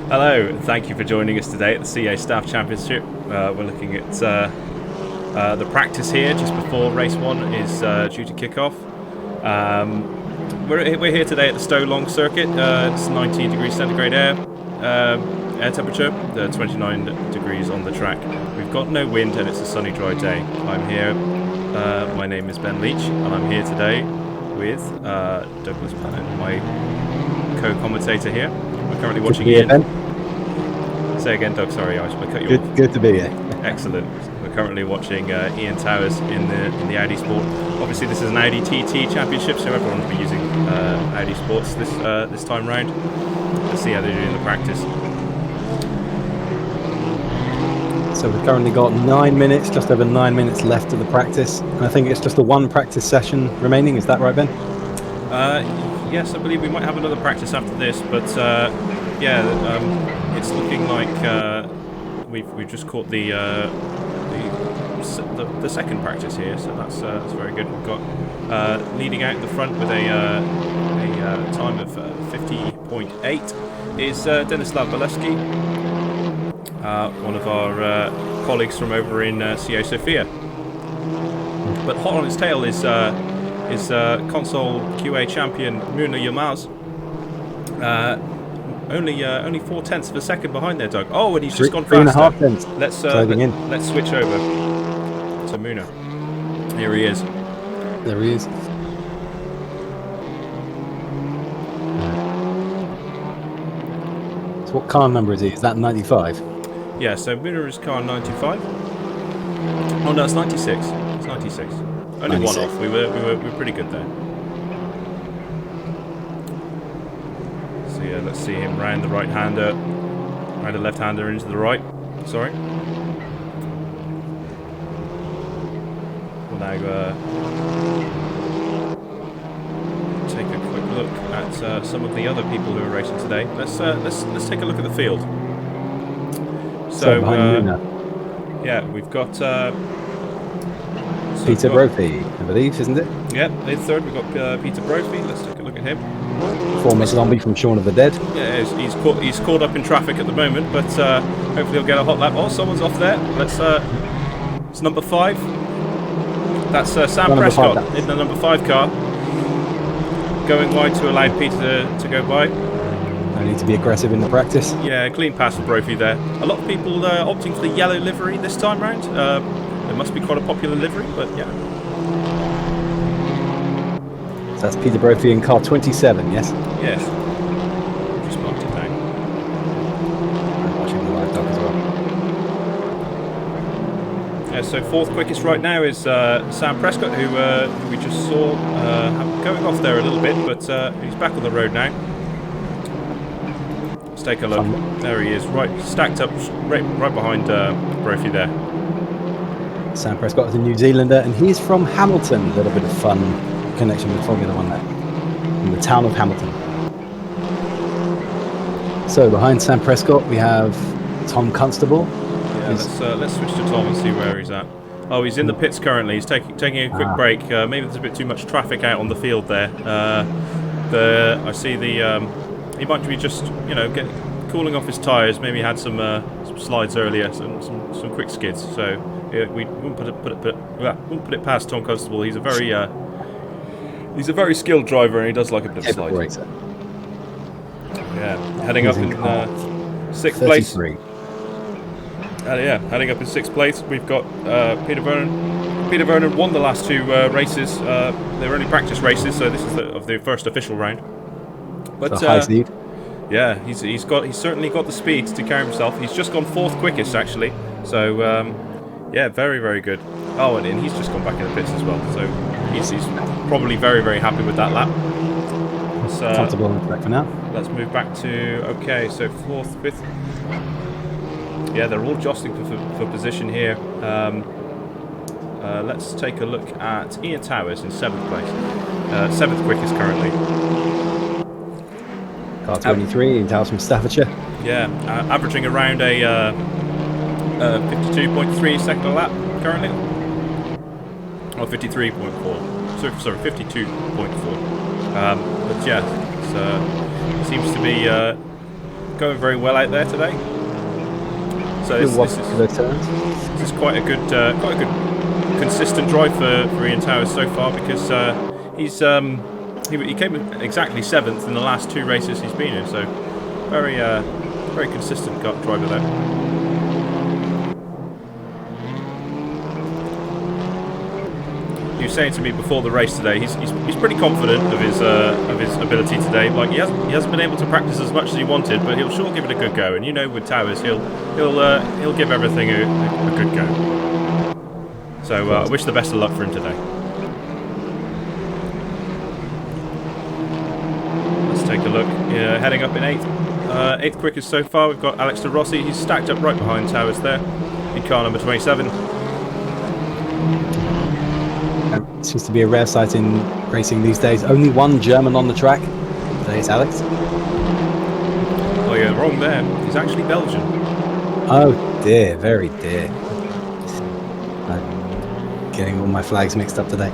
Hello, and thank you for joining us today at the CA Staff Championship. We're looking at the practice here just before race 1 is due to kick off. We're here today at the Stowe long circuit. It's 19 degrees centigrade air temperature, 29 degrees on the track. We've got no wind and it's a sunny, dry day. I'm here. My name is Ben Leach, and I'm here today with Douglas Pennant, my co-commentator here. We're currently watching Ian. Say again, Doug. Sorry, I cut you off. Good to be here. Excellent. We're currently watching Ian Towers in the Audi Sport. Obviously, this is an Audi TT Championship, so everyone will be using Audi Sports this time round. Let's see how they're doing in the practice. So we've currently got 9 minutes, just over 9 minutes left of the practice. And I think it's just a one practice session remaining. Is that right, Ben? Yes, I believe we might have another practice after this, but it's looking like we've just caught the second practice here, so that's very good. We've got leading out the front with a time of 50.8 is Denislav Baleski, one of our colleagues from over in CA Sofia. But hot on his tail is console QA champion Muna Yilmaz. Only 0.4 of a second behind there, Doug. Oh, and he's just gone faster. 3.5 tenths. Let's switch over to Muna. Here he is. There he is. So what car number is he? Is that 95? Yeah, so Muna is car 95. Oh no, it's 96. It's 96. Only 96. one off. We were pretty good there. So yeah, let's see him round the right-hander, round the left-hander into the right. Sorry. We'll now take a quick look at some of the other people who are racing today. Let's take a look at the field. So yeah, we've got Peter Brophy, I believe, isn't it? Yep, in third we've got Peter Brophy. Let's take a look at him. Former zombie from Shaun of the Dead. Yeah, he's caught up in traffic at the moment, but hopefully he'll get a hot lap. Oh, someone's off there. It's number 5. That's Sam Prescott in the number 5 car, going wide to allow Peter to go by. No need to be aggressive in the practice. Yeah, clean pass for Brophy there. A lot of people opting for the yellow livery this time round. It must be quite a popular livery, but yeah. So that's Peter Brophy in car 27, yes? Yes. Just marked it down. I'm watching the live dog as well. Yeah, so 4th quickest right now is Sam Prescott, who we just saw going off there a little bit, but he's back on the road now. Let's take a look. There he is, right stacked up, right behind Brophy there. Sam Prescott is a New Zealander, and he's from Hamilton. A little bit of fun connection with Formula One there, in the town of Hamilton. So behind Sam Prescott, we have Tom Constable. Yeah, let's switch to Tom and see where he's at. Oh, he's in the pits currently. He's taking a quick break. Maybe there's a bit too much traffic out on the field there. I see he might be just cooling off his tyres. Maybe had some slides earlier, some quick skids. So we wouldn't put it past Tom Constable. He's a very skilled driver, and he does like a bit of slide. Yeah, heading up in 6th place. Heading up in 6th place. We've got Peter Vernon. Peter Vernon won the last 2 races. They were only practice races, so this is of the first official round. But high speed. Yeah, he's certainly got the speed to carry himself. He's just gone 4th quickest actually. So yeah, very, very good. Oh, and he's just gone back in the pits as well. So he's probably very, very happy with that lap. Comfortable on the track for now. Let's move back to so 4th, 5th. Yeah, they're all jostling for position here. Let's take a look at Ian Towers in 7th place. 7th quickest currently. Car 23, Ian Towers from Staffordshire. Yeah, averaging around a 52.3 second a lap currently. Or 53.4. Sorry, 52.4. But yeah, it seems to be going very well out there today. So this is quite a good consistent drive for Ian Towers so far, because he came exactly 7th in the last 2 races he's been in. So very consistent driver there. He was saying to me before the race today, he's pretty confident of his ability today. Like he hasn't been able to practice as much as he wanted, but he'll sure give it a good go. And you know, with Towers, he'll give everything a good go. So I wish the best of luck for him today. Let's take a look. Heading up in 8th. 8th quickest so far. We've got Alex de Rossi. He's stacked up right behind Towers there in car number 27. Seems to be a rare sight in racing these days. Only one German on the track. Today is Alex. Oh yeah, wrong there. He's actually Belgian. Oh dear, very dear. I'm getting all my flags mixed up today.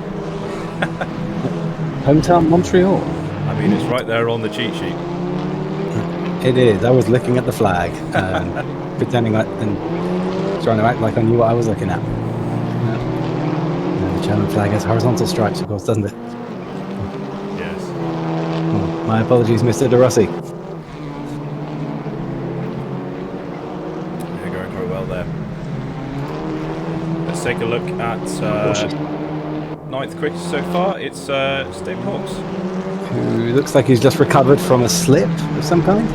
Hometown Montreal. I mean, it's right there on the cheat sheet. It is. I was looking at the flag, pretending and trying to act like I knew what I was looking at. The German flag has horizontal stripes, of course, doesn't it? Yes. Oh, my apologies, Mr. De Rossi. They're going very well there. Let's take a look at 9th quickest so far. It's Stowe Hawks. Who looks like he's just recovered from a slip of some kind.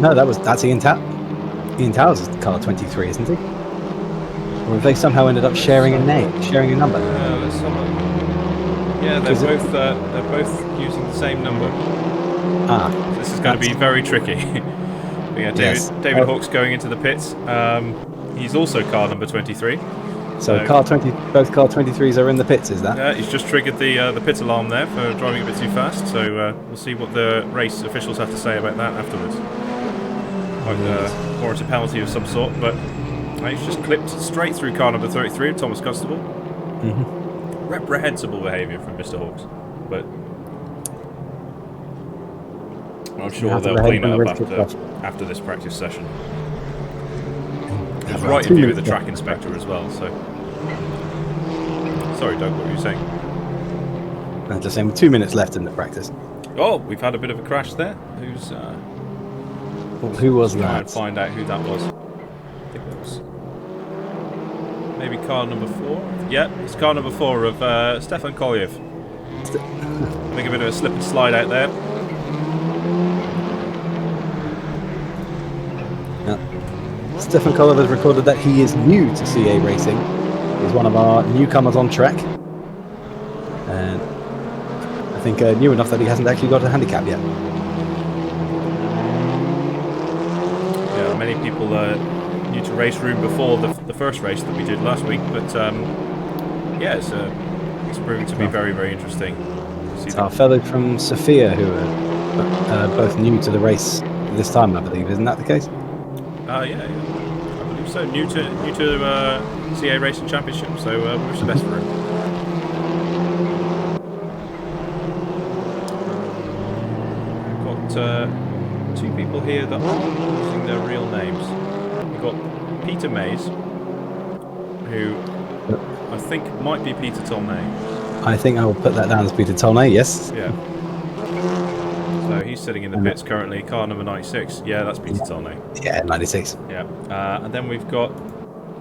No, that's Ian Towers. Ian Towers is car 23, isn't he? Or have they somehow ended up sharing a number? Let's have a look. Yeah, they're both using the same number. Ah, so this is going to be very tricky. Yeah, David Hawkes going into the pits. He's also car number 23. So both car 23s are in the pits, is that? Yeah, he's just triggered the pit alarm there for driving a bit too fast. So we'll see what the race officials have to say about that afterwards. Might warrant a penalty of some sort, but he's just clipped straight through car number 33, Thomas Constable. Mm-hmm. Reprehensible behaviour from Mr. Hawks, but I'm sure they'll clean it up after this practice session. He's right in view with the track inspector as well, so... Sorry, Doug, what were you saying? I'm just saying, 2 minutes left in the practice. Oh, we've had a bit of a crash there. Who was that? Try and find out who that was. I think that was... maybe car number 4? Yeah, it's car number 4 of Stefan Kolyev. Make a bit of a slip and slide out there. Stefan Kolyev has recorded that he is new to CA racing. He's one of our newcomers on track. And I think new enough that he hasn't actually got a handicap yet. Yeah, many people new to race room before the first race that we did last week, but yeah, it's proving to be very, very interesting. It's our fellow from Sofia who are both new to the race this time, I believe. Isn't that the case? Yeah, I believe so. New to CA Racing Championship, so we wish the best for him. We've got 2 people here that aren't using their real names. We've got Peter Mays, who I think might be Peter Tolnay. I think I will put that down as Peter Tolnay, yes. Yeah. So he's sitting in the pits currently, car number 96. Yeah, that's Peter Tolnay. Yeah, 96. Yeah. And then we've got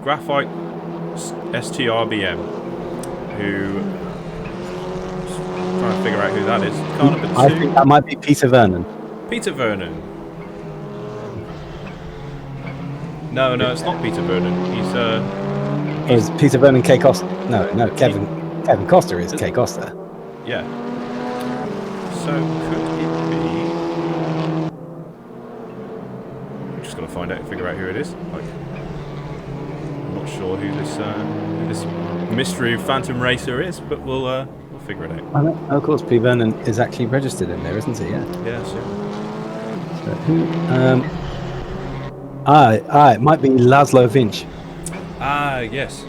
Graphite STRBM, who... trying to figure out who that is. Car number 2. I think that might be Peter Vernon. Peter Vernon. No, it's not Peter Vernon. Is Peter Vernon K. Costa? No, Kevin Costa is K. Costa. Yeah. So could it be? We're just going to find out, figure out who it is. I'm not sure who this mystery Phantom Racer is, but we'll figure it out. Of course, P. Vernon is actually registered in there, isn't he? Yeah. Yeah, sure. So who? It might be Laszlo Vinch. Yes.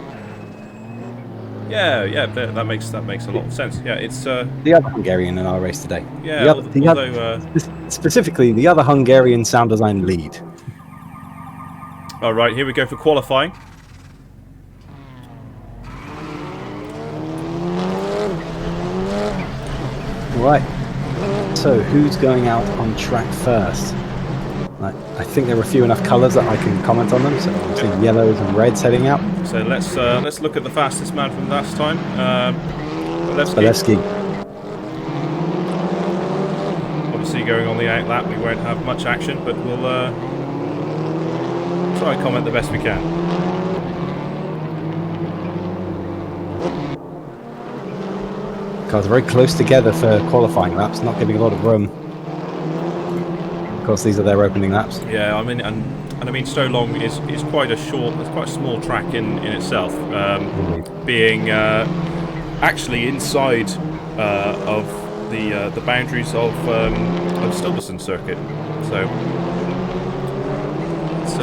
Yeah, that makes a lot of sense. Yeah, it's The other Hungarian in our race today. yeah. Although specifically the other Hungarian sound design lead. All right, here we go for qualifying. All right. So who's going out on track first? I think there are a few enough colours that I can comment on them. So obviously yellows and reds heading out. So let's look at the fastest man from last time. Zalewski. Obviously going on the outlap, we won't have much action, but we'll try and comment the best we can. Cars are very close together for qualifying laps, not giving a lot of room. Of course, these are their opening laps. Yeah, I mean, and I mean, Stowe Long is quite a short, it's quite a small track in itself, being actually inside of the boundaries of Stilberson circuit. So it's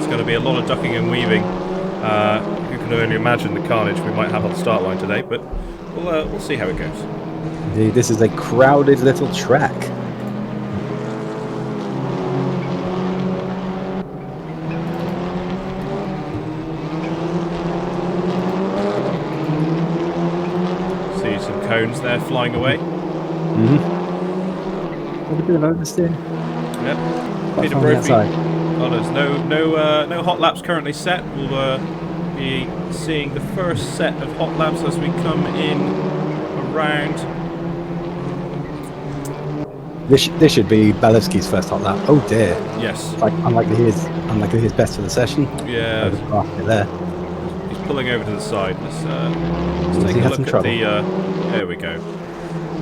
going to be a lot of ducking and weaving. You can only imagine the carnage we might have on the start line today, but we'll see how it goes. Indeed, this is a crowded little track. See some cones there flying away. A bit of oversteer. Yep. Peter Brophy. Oh, there's no hot laps currently set. We'll be seeing the first set of hot laps as we come in around. This should be Balevski's first hot lap. Oh dear. Yes. Unlikely he is best for the session. Yeah. There. He's pulling over to the side. Let's take a look at the. There we go.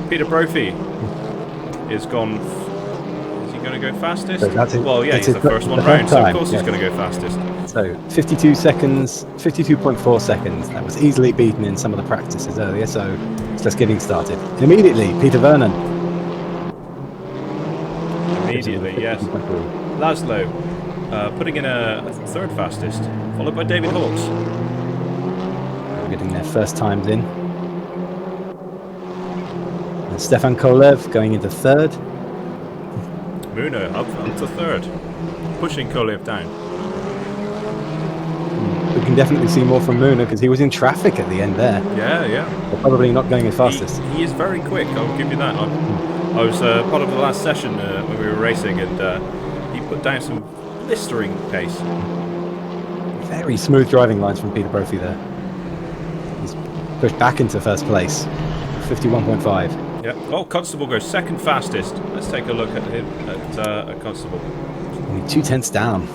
Peter Brophy is gone. Is he going to go fastest? So he's the first one round, so of course he's going to go fastest. So 52 seconds, 52.4 seconds. That was easily beaten in some of the practices earlier. So it's just getting started. Immediately, Peter Vernon. Immediately, yes. Laszlo putting in a third fastest, followed by David Hawkes. Getting their first times in. And Stefan Kolev going into third. Muna up to third, pushing Kolev down. We can definitely see more from Muna because he was in traffic at the end there. Yeah. But probably not going as fastest. He is very quick, I'll give you that. I was part of the last session when we were racing, and he put down some blistering pace. Very smooth driving lines from Peter Brophy there. He's pushed back into first place, 51.5. Yeah. Oh, Constable goes second fastest. Let's take a look at him at Constable. Only 0.2 down.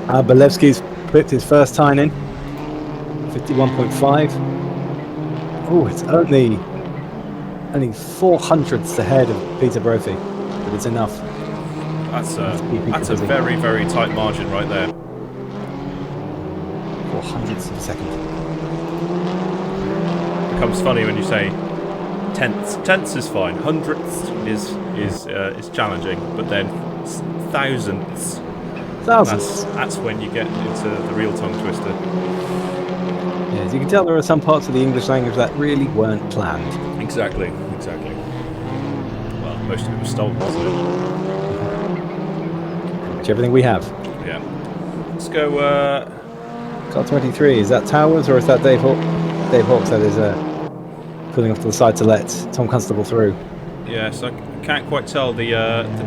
Balevski's put his first time in, 51.5. Oh, it's only 400ths ahead of Peter Brophy, but it's enough. That's a very, very tight margin right there. 400ths of a second. It becomes funny when you say tenths. Tenths is fine. Hundredths is challenging, but then thousandths. That's when you get into the real tongue twister. Yeah, as you can tell, there are some parts of the English language that really weren't planned. Exactly. Well, most of it was stolen, wasn't it? Which everything we have. Yeah. Let's go. Car 23. Is that Towers or is that Dave Hawkes? Dave Hawkes that is pulling off to the side to let Tom Constable through. Yes, I can't quite tell. The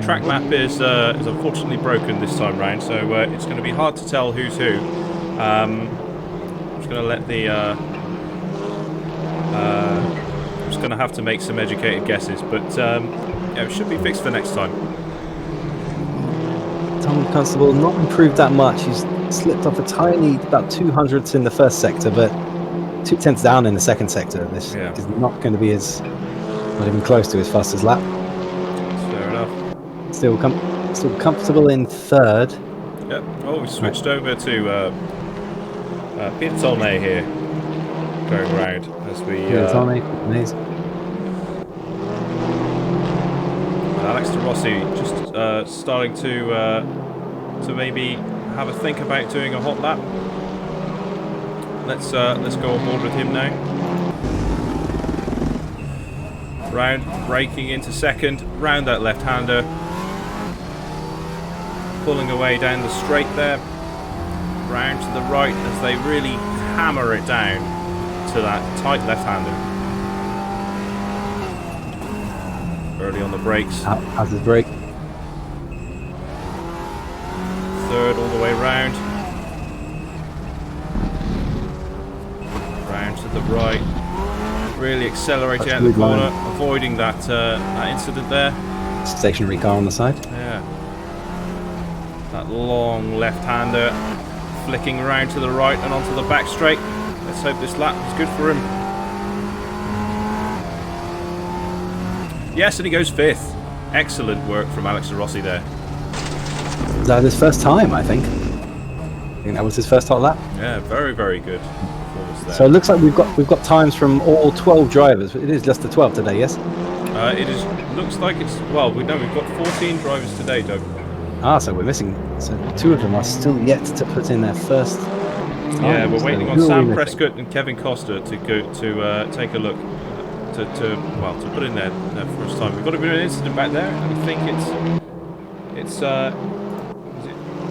track map is unfortunately broken this time round, so it's going to be hard to tell who's who. I'm just going to let the. I'm just going to have to make some educated guesses, but yeah, it should be fixed for next time. Tom Constable not improved that much. He's slipped off a tiny, about 200ths in the first sector, but 0.2 down in the second sector. This is not going to be not even close to his fastest lap. Fair enough. Still comfortable in third. Yep. Oh, we switched over to Peter Tolnay here, going round as we. Peter Tolnay, amazing. Alex de Rossi just starting to maybe have a think about doing a hot lap. Let's go on board with him now. Round, braking into second, round that left-hander. Pulling away down the straight there. Round to the right as they really hammer it down to that tight left-hander. Early on the brakes. How's his brake? Third all the way round. Round to the right. Really accelerating out the corner, avoiding that incident there. Stationary car on the side. Yeah. That long left-hander flicking around to the right and onto the back straight. Let's hope this lap is good for him. Yes, and he goes 5th. Excellent work from Alex Rossi there. Was that his first time, I think? I think that was his first hot lap. Yeah, very, very good performance there. So it looks like we've got times from all 12 drivers, but it is just the 12 today, yes? It is. Looks like it's. Well, we've got 14 drivers today, Doug. Ah, so we're missing. So 2 of them are still yet to put in their first time. Yeah, we're So waiting on who are Sam we missing? Prescott and Kevin Costa to go to take a look. To put in their first time. We've got a bit of an incident back there. I think it's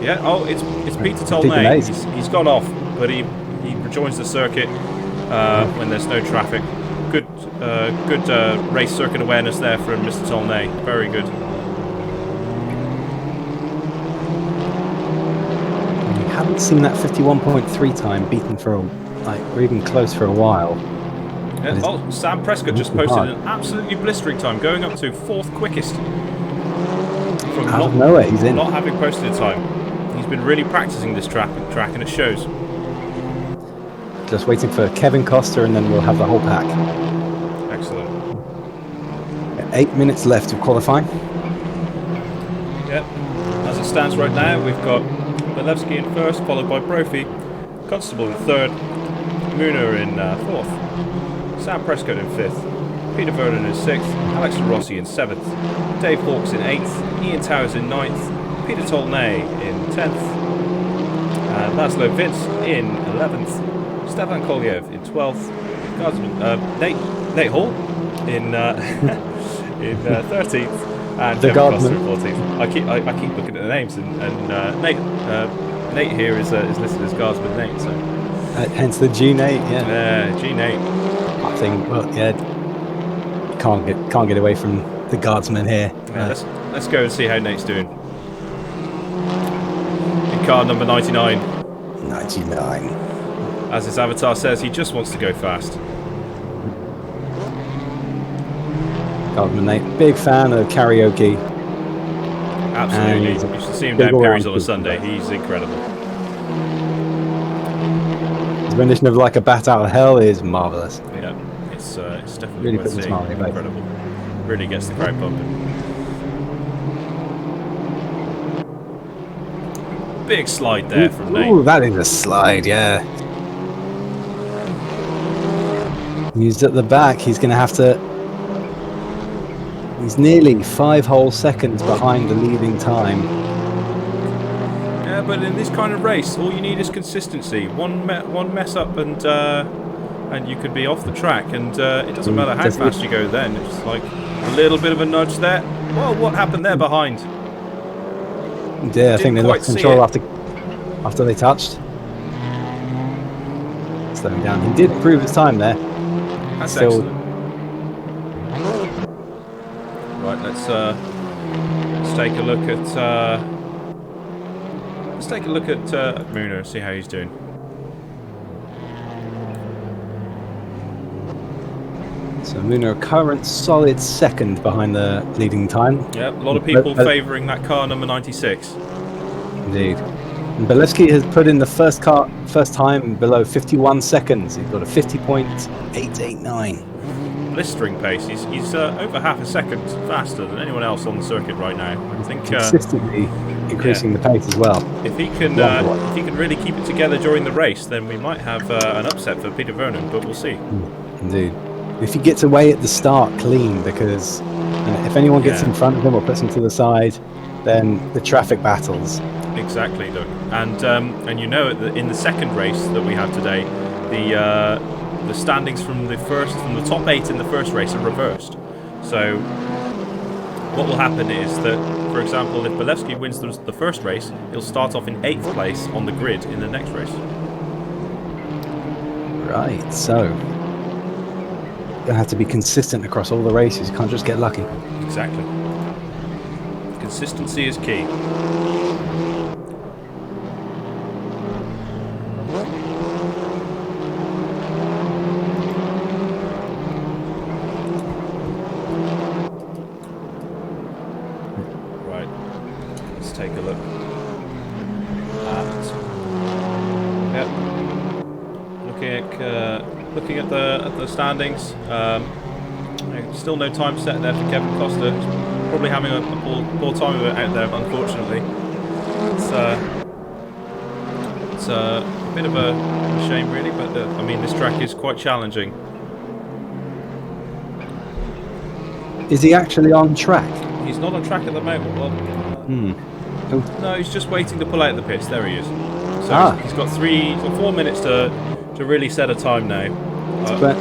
yeah. Oh, it's Peter Tolnay. He's gone off, but he rejoins the circuit when there's no traffic. Good race circuit awareness there from Mr. Tolnay. Very good. We haven't seen that 51.3 time beaten for or even close for a while. Yeah, oh, Sam Prescott just posted an absolutely blistering time, going up to 4th quickest. From Out of nowhere, he's in. Not having posted a time. He's been really practicing this track, and it shows. Just waiting for Kevin Costa, and then we'll have the whole pack. Excellent. 8 minutes left of qualifying. Yep. As it stands right now, we've got Belevsky in 1st, followed by Brophy, Constable in 3rd, Muner in 4th. Sam Prescott in 5th, Peter Vernon in 6th, Alex Rossi in 7th, Dave Hawkes in 8th, Ian Towers in 9th, Peter Tolnay in 10th, Laszlo Vince in 11th, Stefan Koliev in 12th, Nate Hall in 13th, and The Kevin Costa in Guardsman. 14th. I keep looking at the names, and Nate here is listed as Guardsman Nate, so Hence the G8, yeah. G Nate. I think, well, yeah, can't get away from the guardsman here. Yeah, let's go and see how Nate's doing. In car number 99. 99. As his avatar says, he just wants to go fast. Guardsman Nate, big fan of karaoke. Absolutely. And You should see him big down Perry's all-round on a Sunday. He's incredible. His rendition of Like a Bat Out of Hell is marvellous. Yeah, it's definitely Really worth puts a seeing. smile on your face. Incredible. Really gets the crowd pumping. Big slide there from Nate. Ooh, that is a slide, yeah. He's at the back. He's going to have to... He's nearly 5 whole seconds behind the leading time. Yeah, but in this kind of race, all you need is consistency. One mess up and you could be off the track, and it doesn't matter how fast you go then. It's like a little bit of a nudge there. Well, what happened there behind? Yeah, I think they Didn't lost quite see control it. after they touched. Slowing down. He did improve his time there. That's Still- excellent. Right, let's take a look at Muner, see how he's doing. So Muno, current solid second behind the leading time. Yeah, a lot of people favouring that car number 96. Indeed. And Belevsky has put in the first time below 51 seconds. He's got a 50.889. Blistering pace. He's over half a second faster than anyone else on the circuit right now. I think Consistently increasing the pace as well. if he can really keep it together during the race, then we might have an upset for Peter Vernon, but we'll see. Indeed. If he gets away at the start clean, because if anyone gets in front of him or puts him to the side, then the traffic battles Exactly, Doug. And you know, in the second race that we have today, the standings from the top 8 in the first race are reversed. So what will happen is that, for example, if Bolewski wins the first race, he'll start off in 8th place on the grid in the next race. Right, so you have to be consistent across all the races. You can't just get lucky. Exactly. Consistency is key. Right. Let's take a look. Yep. Looking at the standings. Still no time set there for Kevin Costa. He's probably having a poor time of it out there, unfortunately. It's a bit of a shame, really, but I mean, this track is quite challenging. Is he actually on track? He's not on track at the moment. Well, no, he's just waiting to pull out of the pits. There he is. So he's got 4 minutes to really set a time now.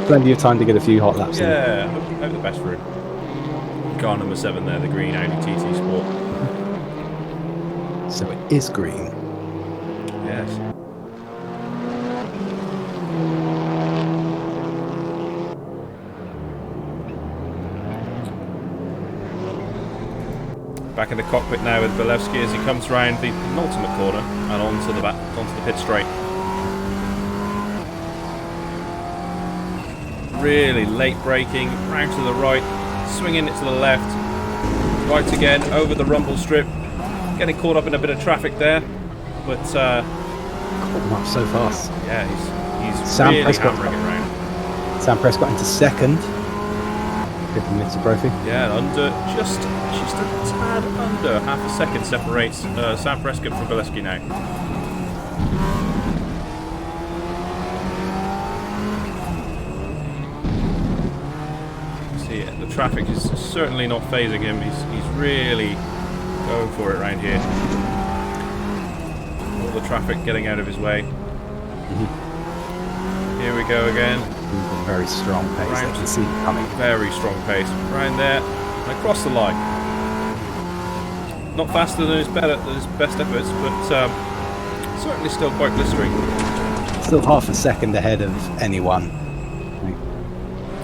Plenty of time to get a few hot laps in. Yeah, hope the best for him. Car number 7 there, the green Audi TT Sport. So it is green. Yes. Back in the cockpit now with Bolewski as he comes round the penultimate corner and onto the pit straight. Really late braking, round to the right, swinging it to the left, right again over the rumble strip, getting caught up in a bit of traffic there, but caught him up so fast. Yeah, he's really hammering it round. Sam Prescott into second. 50 minutes of Brophy. Yeah, under just a tad under half a second separates Sam Prescott from Bolewski now. The traffic is certainly not phasing him. He's really going for it around here. All the traffic getting out of his way. Here we go again. Very strong pace. I can see him coming. Very strong pace. Round there and across the line. Not faster than his best efforts, but certainly still quite blistering. Still half a second ahead of anyone.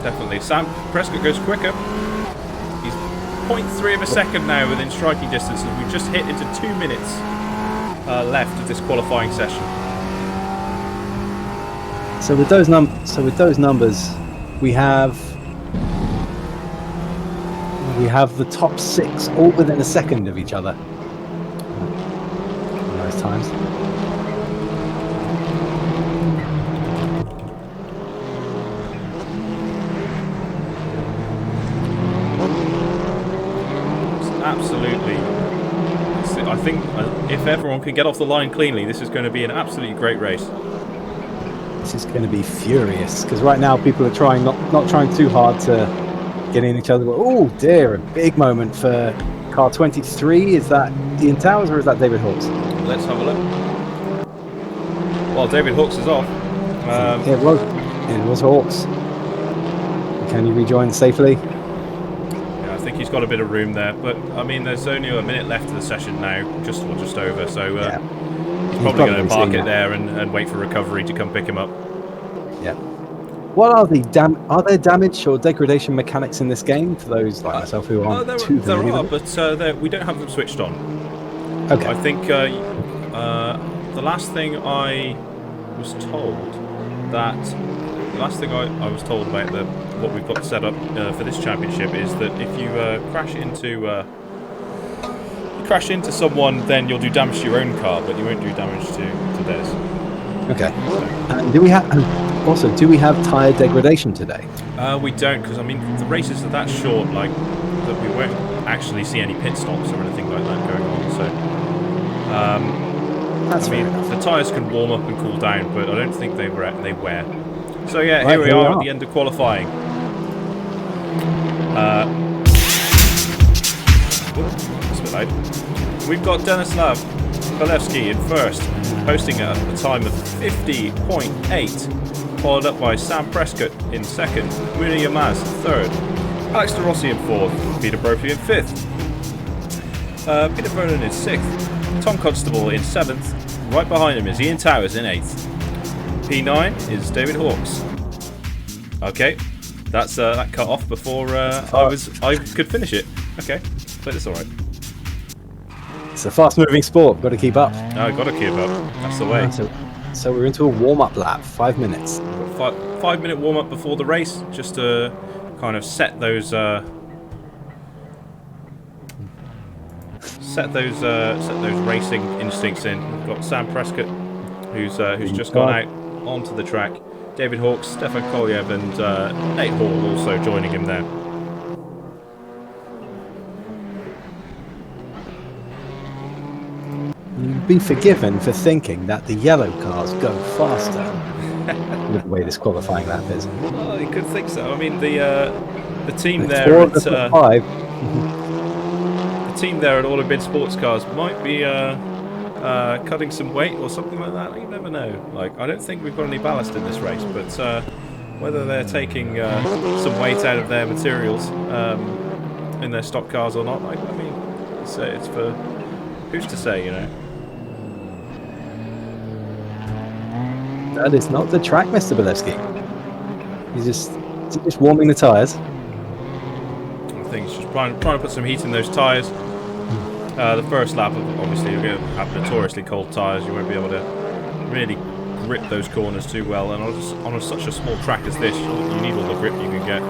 Definitely. Sam Prescott goes quicker. He's 0.3 of a second now within striking distance, and we've just hit into 2 minutes left of this qualifying session. So with those numbers, we have the top 6 all within a second of each other. In those times. Absolutely. I think if everyone can get off the line cleanly, this is going to be an absolutely great race. This is going to be furious because right now people are trying not trying too hard to get in each other. Oh dear, a big moment for car 23. Is that Ian Towers or is that David Hawks? Let's have a look. Well, David Hawks is off. It was Hawks. Can you rejoin safely? I think he's got a bit of room there, but I mean, there's only a minute left of the session now, just over. So he's probably going to park it there and wait for recovery to come pick him up. Yeah. What are there damage or degradation mechanics in this game for those like myself who aren't too familiar with it? But we don't have them switched on. Okay. I think the last thing I was told about what we've got set up for this championship is that if you crash into someone, then you'll do damage to your own car, but you won't do damage to theirs. Okay. Do we have tyre degradation today? We don't, because I mean the races are that short, like that we won't actually see any pit stops or anything like that going on. So the tyres can warm up and cool down, but I don't think they wear. So yeah, here we are at the end of qualifying. That's a bit loud. We've got Denislav Balevsky in first, posting a time of 50.8, followed up by Sam Prescott in second, Muna Yamaz third, Alex De Rossi in fourth, Peter Brophy in fifth, Peter Vernon in sixth, Tom Constable in seventh, right behind him is Ian Towers in eighth. P9 is David Hawkes. Okay, that's that cut off before I could finish it. Okay, but it's all right. It's a fast-moving sport. Got to keep up. I got to keep up. That's the way. So we're into a warm-up lap. 5 minutes. 5-minute warm-up before the race, just to kind of set those racing instincts in. We've got Sam Prescott, who's just gone out onto the track. David Hawkes, Stefan Kolyev, and Nate Hall also joining him there. You'd be forgiven for thinking that the yellow cars go faster with the way this qualifying lap is. Well, you could think so. I mean, the team It's there 4 at of the 5. the team there at All Bid Sports Cars might be cutting some weight or something like that. You never know. Like, I don't think we've got any ballast in this race, but whether they're taking some weight out of their materials in their stock cars or not, I mean, it's for who's to say, you know. That is not the track, Mr. Balevsky. He's just warming the tyres. I think he's just trying to put some heat in those tyres. The first lap, obviously, you're going to have notoriously cold tyres. You won't be able to really grip those corners too well. And on such a small track as this, you need all the grip you can get.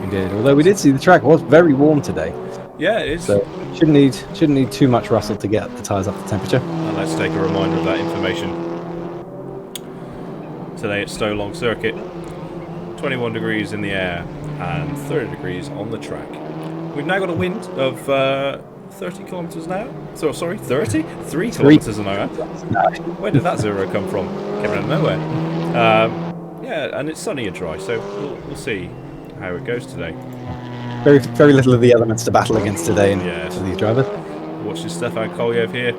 We did, although we did see the track was very warm today. Yeah, it is. So shouldn't need too much rustle to get the tyres up to temperature. And let's take a reminder of that information. Today at Stowe Long Circuit, 21 degrees in the air and 30 degrees on the track. We've now got a wind of 30 kilometres an hour. So sorry, 30? 3 kilometres an hour. Where did that zero come from? Came out of nowhere. Yeah, and it's sunny and dry, so we'll see how it goes today. Very, very little of the elements to battle against today for these drivers. Watching Stefan Kolyev here.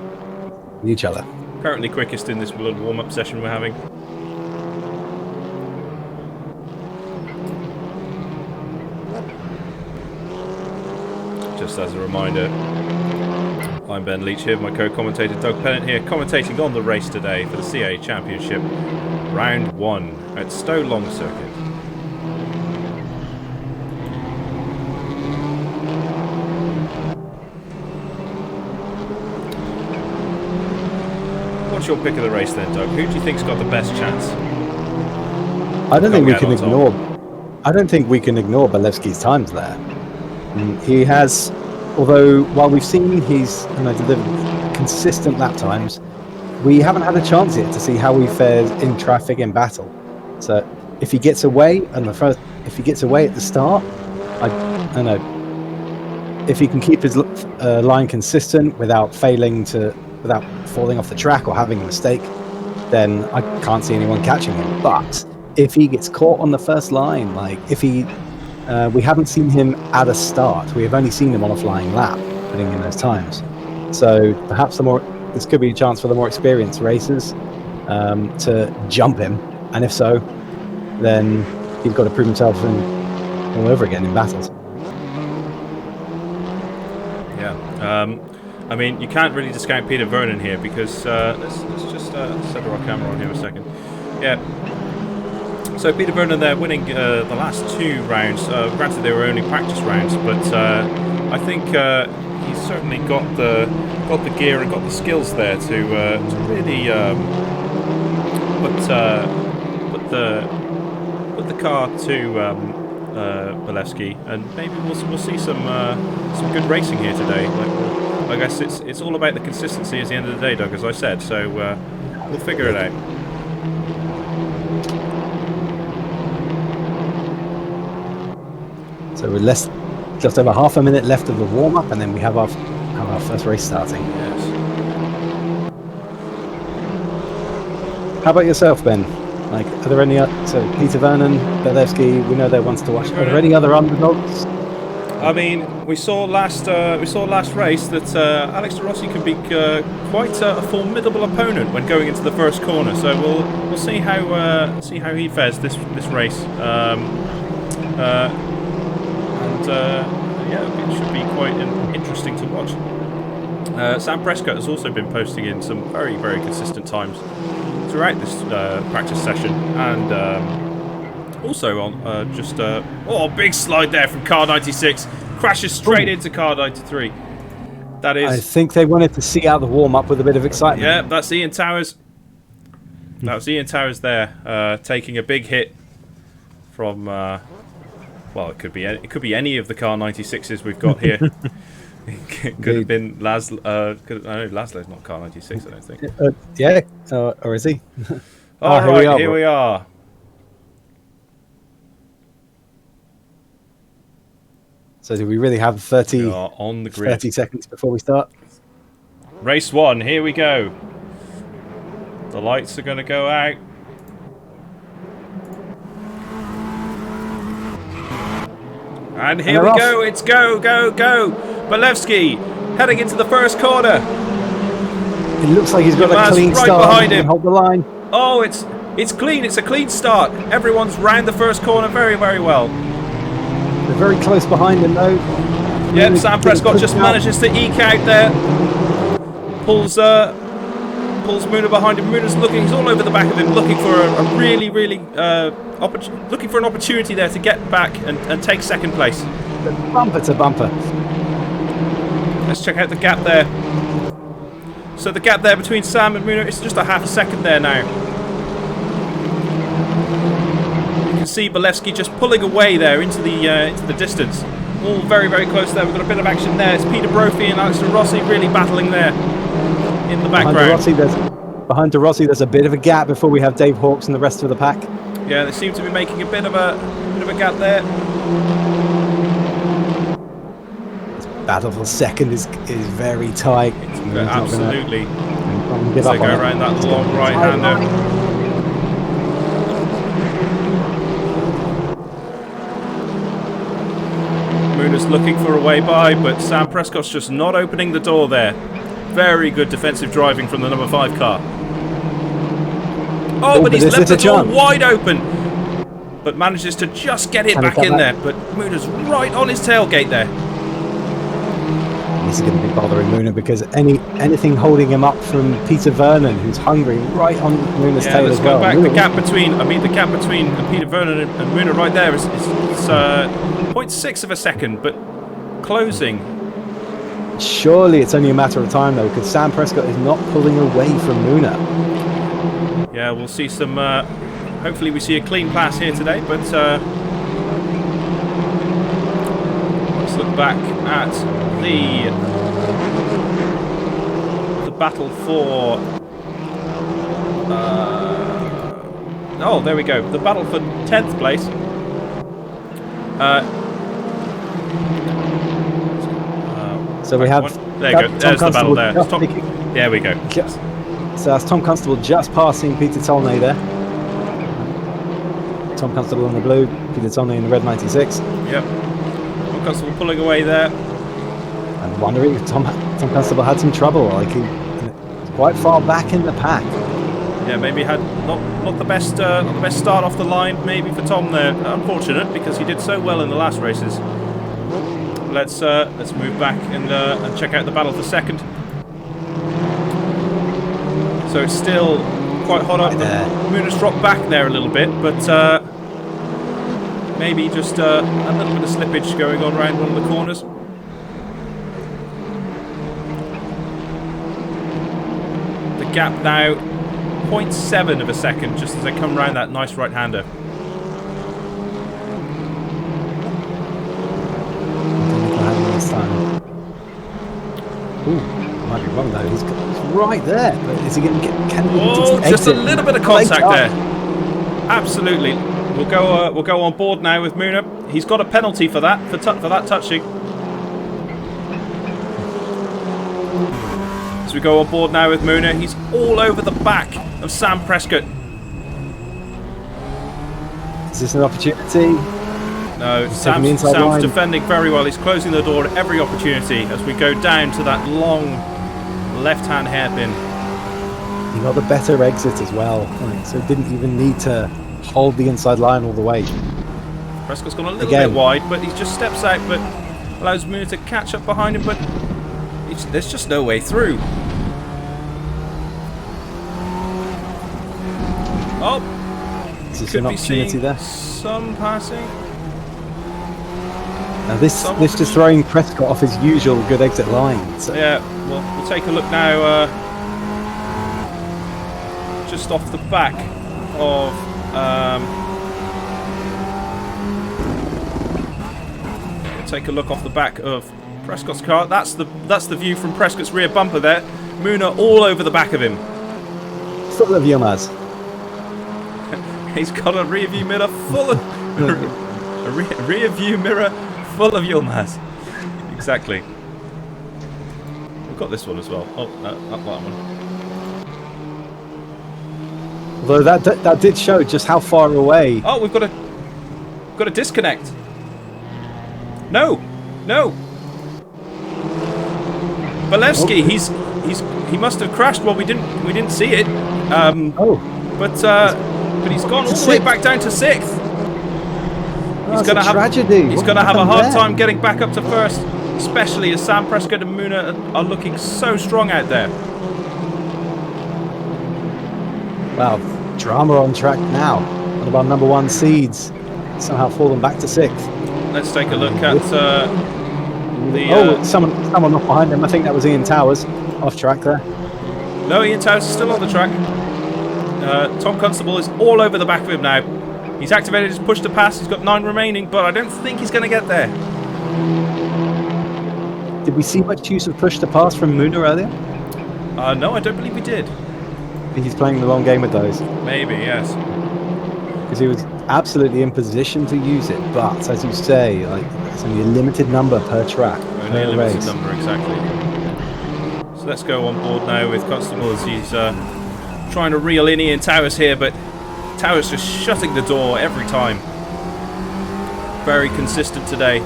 Each other. Currently quickest in this little warm-up session we're having. Just as a reminder, I'm Ben Leach here, my co-commentator Doug Pennant here, commentating on the race today for the CA Championship, round 1 at Stowe Long Circuit. What's your pick of the race then, Doug? Who do you think's got the best chance? I don't think we can ignore. I don't think we can ignore Balevsky's times there. He has, although while we've seen he's delivered consistent lap times, we haven't had a chance yet to see how he fares in traffic in battle. So if he gets away if he gets away at the start, I don't know. If he can keep his line consistent without falling off the track or having a mistake, then I can't see anyone catching him. But if he gets caught on the first line, like if he we haven't seen him at a start. We have only seen him on a flying lap, putting in those times. So perhaps this could be a chance for the more experienced racers to jump him. And if so, then he's got to prove himself all over again in battles. Yeah. I mean, you can't really discount Peter Vernon here because let's just set our camera on here a second. Yeah. So Peter Vernon there winning the last 2 rounds. Granted, they were only practice rounds, but I think he's certainly got the gear and got the skills there to really put the car to Balevsky, and maybe we'll see some good racing here today. I guess it's all about the consistency at the end of the day, Doug, as I said. So we'll figure it out. So we're just over half a minute left of the warm-up, and then we have our first race starting. Yes. How about yourself, Ben? Like, are there any so Peter Vernon, Balevsky, we know they're ones to watch. Are there any other underdogs? I mean, we saw last race that Alex de Rossi can be quite a formidable opponent when going into the first corner. So we'll see how he fares this race. Yeah, it should be quite interesting to watch. Sam Prescott has also been posting in some very, very consistent times throughout this practice session, and also on big slide there from car 96, crashes straight into car 93. That is. I think they wanted to see out the warm up with a bit of excitement. Yeah, that's Ian Towers. That was Ian Towers there, taking a big hit from. Well, it could be any of the car 96s we've got here. It could have been Laszlo. Laszlo's not car 96, I don't think. Yeah, or is he? Here we are. So do we really have 30, We are on the grid. 30 seconds before we start? Race 1, here we go. The lights are going to go out. And here we go. It's go, go, go. Balevsky heading into the first corner. It looks like he's got a clean right start. Behind him. Hold the line. Oh, it's clean. It's a clean start. Everyone's round the first corner very, very well. They're very close behind him, though. Yep, Sam Prescott just manages to eke out there. Pulls Muna behind him. Muna's looking. He's all over the back of him, looking for a really, really looking for an opportunity there to get back and take second place. Bumper to bumper. Let's check out the gap there. So the gap there between Sam and Muna, it's just a half a second there now. You can see Balevsky just pulling away there into the distance. All very, very close there. We've got a bit of action there. It's Peter Brophy and Alex de Rossi really battling there in the background. Behind de Rossi, there's a bit of a gap before we have Dave Hawkes and the rest of the pack. Yeah, they seem to be making a bit of a gap there. This battle for second is very tight. Absolutely. Give so up go on around it. that long right-hander. Muna's looking for a way by, but Sam Prescott's just not opening the door there. Very good defensive driving from the number 5 car. Oh, but he's left the door wide open. But manages to just get it back in there. But Muna's right on his tailgate there. This is going to be bothering Muna because anything holding him up from Peter Vernon, who's hungry, right on Muna's tail as well. Back. The gap between Peter Vernon and Muna right there is 0.6 of a second, but closing. Surely it's only a matter of time though, because Sam Prescott is not pulling away from Muna. Yeah, we'll see some. Hopefully, we see a clean pass here today. But let's look back at the battle for. Oh, there we go. The battle for 10th place. So we have. There you go. There's the battle there. There we go. So that's Tom Constable just passing Peter Tolnay there. Tom Constable in the blue, Peter Tolnay in the red 96. Yep. Tom Constable pulling away there. I'm wondering if Tom Constable had some trouble. Like he's quite far back in the pack. Yeah, maybe had not the best start off the line. Maybe for Tom there. Unfortunate because he did so well in the last races. Let's move back and check out the battle for second. So it's still quite hot up. Muna's dropped back there a little bit, but maybe just a little bit of slippage going on around one of the corners. The gap now 0.7 of a second just as they come around that nice right-hander. Ooh, might be wrong though. He's right there. But is he going to get? Can he just a little bit of contact there. Absolutely. We'll go on board now with Muna. He's got a penalty for that for that touching. As we go on board now with Muna, he's all over the back of Sam Prescott. Is this an opportunity? No, He's taking the inside Sam's line. defending very well. He's closing the door at every opportunity as we go down to that long left-hand hairpin. He got the better exit as well, right, so didn't even need to hold the inside line all the way. Prescott's gone a little bit wide, but he just steps out, but allows Moona to catch up behind him, but there's just no way through. Oh! Is this an opportunity there? Some passing. Now this is throwing Prescott off his usual good exit line. So. Yeah, well, we'll take a look now. Just off the back of. We'll take a look off the back of Prescott's car. That's the view from Prescott's rear bumper there. Moona all over the back of him. Full of Yilmaz. He's got a rear view mirror full of rear view mirror full of Yilmaz. Exactly. We've got this one as well. Oh, not that one. Although that did show just how far away. Oh, we've got a disconnect. No. Balevsky, he must have crashed. Well, we didn't see it. But he's gone all the way back down to 6th. He's going to have tragedy. He's going to have a hard time getting back up to 1st, especially as Sam Prescott and Moona are looking so strong out there. Wow, drama on track now. One of our number 1 seeds somehow fallen back to 6th. Let's take a look at someone off behind him. I think that was Ian Towers off track there. No, Ian Towers is still on the track. Tom Constable is all over the back of him now. He's activated his push to pass. He's got 9 remaining, but I don't think he's going to get there. Did we see much use of push to pass from Moona earlier? No, I don't believe we did. He's playing the wrong game with those. Maybe, yes. Because he was absolutely in position to use it, but as you say, like it's only a limited number per track. Only a limited number, exactly. So let's go on board now with Constable as he's trying to reel in Ian Towers here, but Towers just shutting the door every time. Very consistent today.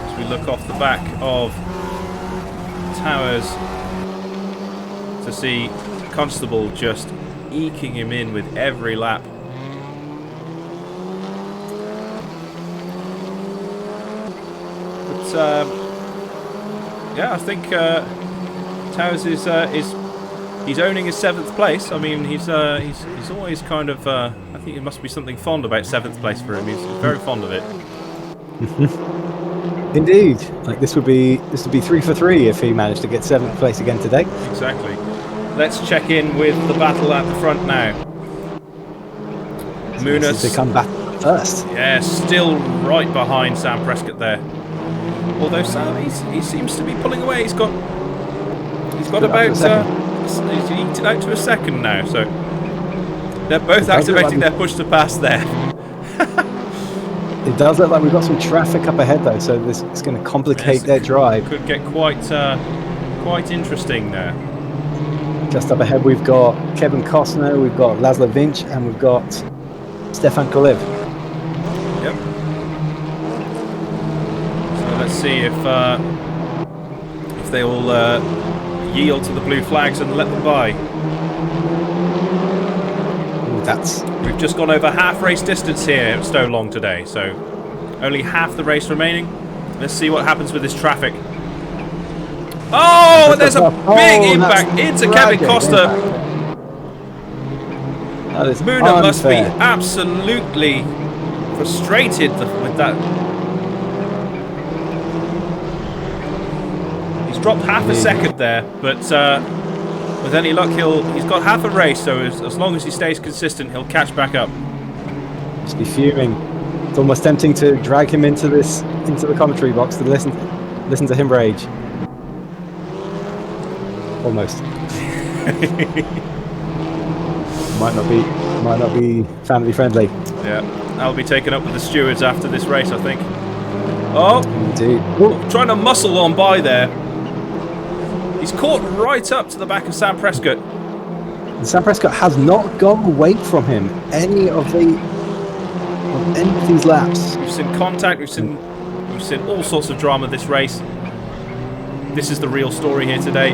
As we look off the back of Towers to see Constable just eking him in with every lap. But yeah, I think Towers is he's owning his 7th place. I mean, he's always kind of I think it must be something fond about 7th place for him. He's very fond of it. Indeed, like this would be 3 for 3 if he managed to get 7th place again today. Exactly. Let's check in with the battle at the front now. Moona's to come back first. Yeah, still right behind Sam Prescott there. Although Sam, he seems to be pulling away. He's got about he's eked it out to a second now. So they're both activating their push to pass there. It does look like we've got some traffic up ahead though, so this is going to complicate their drive. Could get quite interesting there. Just up ahead we've got Kevin Costner, we've got Laszlo Vinch, and we've got Stefan Kolev. Yep. So let's see if they all yield to the blue flags and let them by. We've just gone over half race distance here at Stowe Long today, so only half the race remaining. Let's see what happens with this traffic. Oh, there's a big impact into Kevin Costa. Moona must be absolutely frustrated with that. He's dropped half a second there, but with any luck he's got half a race, so as long as he stays consistent he'll catch back up. Must be fuming. It's almost tempting to drag him into the commentary box to listen to him rage. Almost. might not be family friendly. Yeah, I'll be taken up with the stewards after this race, I think. Oh, indeed. Trying to muscle on by there. He's caught right up to the back of Sam Prescott. And Sam Prescott has not gone away from him any of the of any of these laps. We've seen contact. We've seen all sorts of drama this race. This is the real story here today.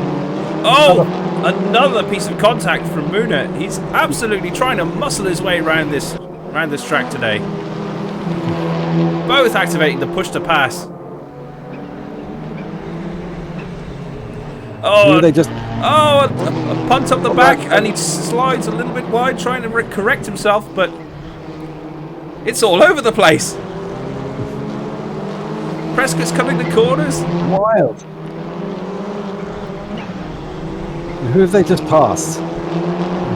Oh, another piece of contact from Muna. He's absolutely trying to muscle his way around this track today. Both activating the push to pass. Oh, They just a punt up the back, and he slides a little bit wide, trying to correct himself, but it's all over the place. Prescott's cutting the corners. wild. Who have they just passed?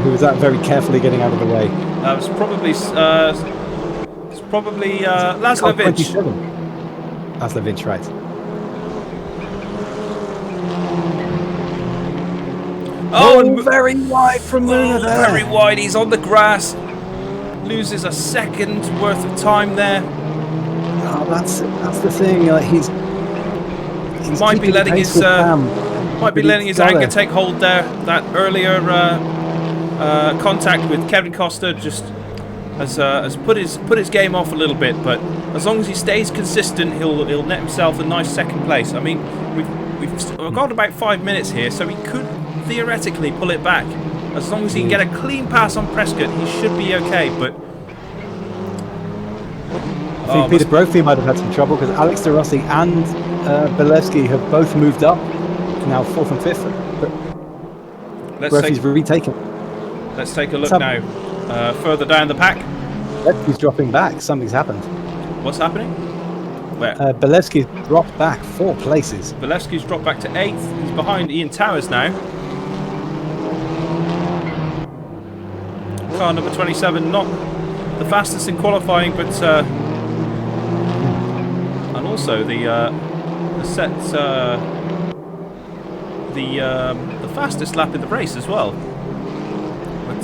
Who was that very carefully getting out of the way? It's probably Laszlovic. 27. Laszlovic, right. Oh, and very wide from Muna there. very wide. He's on the grass. Loses a second worth of time there. Oh, that's the thing. Like he's Might be letting his anger take hold there. That earlier contact with Kevin Costa just has put his game off a little bit. But as long as he stays consistent, he'll net himself a nice second place. I mean, we've got about 5 minutes here, so he could theoretically pull it back. As long as he can get a clean pass on Prescott, he should be okay. But I think Peter Brophy might have had some trouble because Alex De Rossi and Belevsky have both moved up, now 4th and 5th. But Brophy's retaken. Let's take a look now. Further down the pack. Belevsky's dropping back. Something's happened. What's happening? Where? Belevsky's dropped back 4 places. Belevsky's dropped back to 8th. He's behind Ian Towers now. Car number 27, not the fastest in qualifying, but and also the fastest lap in the race as well. But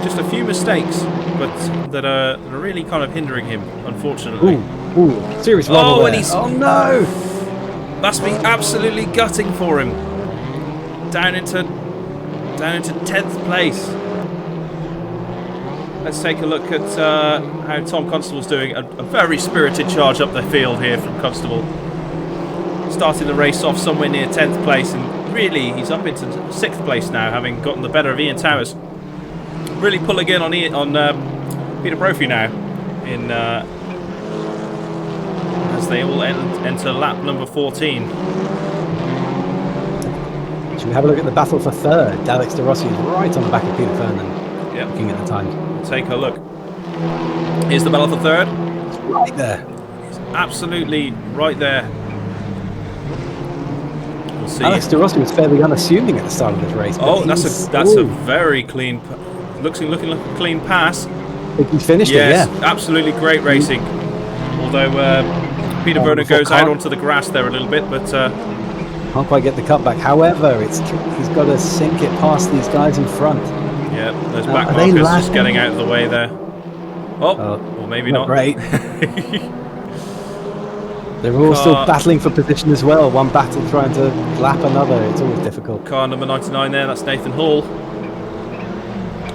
just a few mistakes, but that are really kind of hindering him, unfortunately. Ooh, serious wobble there. And oh no! Must be absolutely gutting for him. Down into 10th place. Let's take a look at how Tom Constable's doing. A very spirited charge up the field here from Constable. Starting the race off somewhere near 10th place, and really he's up into 6th place now, having gotten the better of Ian Towers. Really pulling in on Peter Brophy now, in as they all enter lap number 14. Should we have a look at the battle for 3rd? Alex De Rossi is right on the back of Peter Vernon. Yep. Looking at the time. Take a look. Here's the battle for 3rd. It's right there. It's absolutely right there. We'll see. Alex De Rossi was fairly unassuming at the start of this race. Oh, that's a very clean, looking like a clean pass. I think he finished yes, it, yeah. Absolutely great racing. Although Peter Vernon goes out onto the grass there a little bit, but can't quite get the cutback. However, he's got to sink it past these guys in front. Yeah, those back markers just getting out of the way there. Oh, or maybe not. Great. They're all still battling for position as well. One battle trying to lap another. It's always difficult. Car number 99 there, that's Nathan Hall.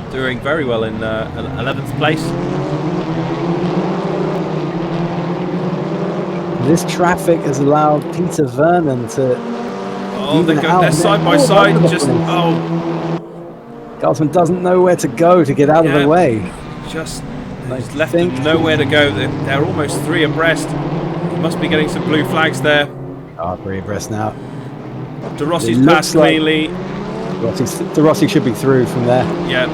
Doing very well in 11th place. This traffic has allowed Peter Vernon to... Oh, they're side by side. Just Carlson doesn't know where to go to get out of the way. Just left them nowhere to go. They're almost 3 abreast. He must be getting some blue flags there. 3 abreast now. De Rossi's passed cleanly. De Rossi should be through from there. Yeah,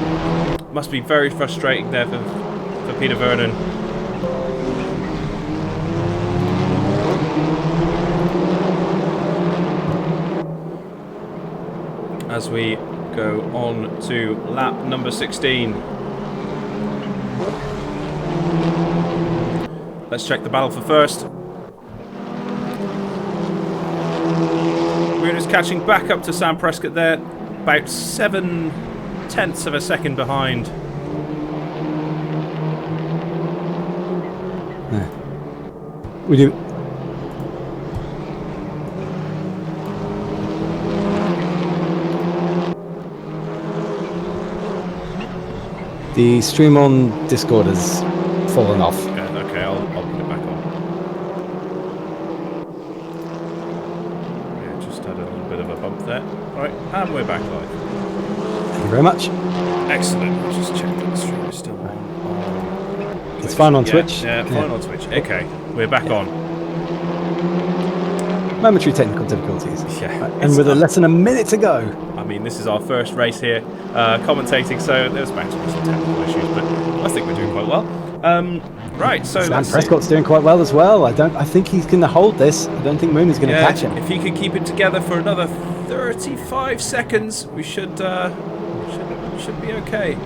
must be very frustrating there for Peter Vernon. As we go on to lap number 16. Let's check the battle for 1st. We're just catching back up to Sam Prescott there, about 7/10 of a second behind. We do. The stream on Discord has fallen off. Yeah, okay, I'll put it back on. Yeah, just had a little bit of a bump there. Alright, and we're back live. Thank you very much. Excellent. I'll just check that the stream is still on. It's fine on Twitch. Yeah, fine on Twitch. Okay, we're back on. Momentary technical difficulties. Yeah. And with less than a minute to go. I mean, this is our first race here, commentating, so there's bound to be some technical issues, but I think we're doing quite well. Right, so Sam Prescott's doing quite well as well. I think he's going to hold this. I don't think Moon is going to catch him. If he can keep it together for another 35 seconds, we should be okay.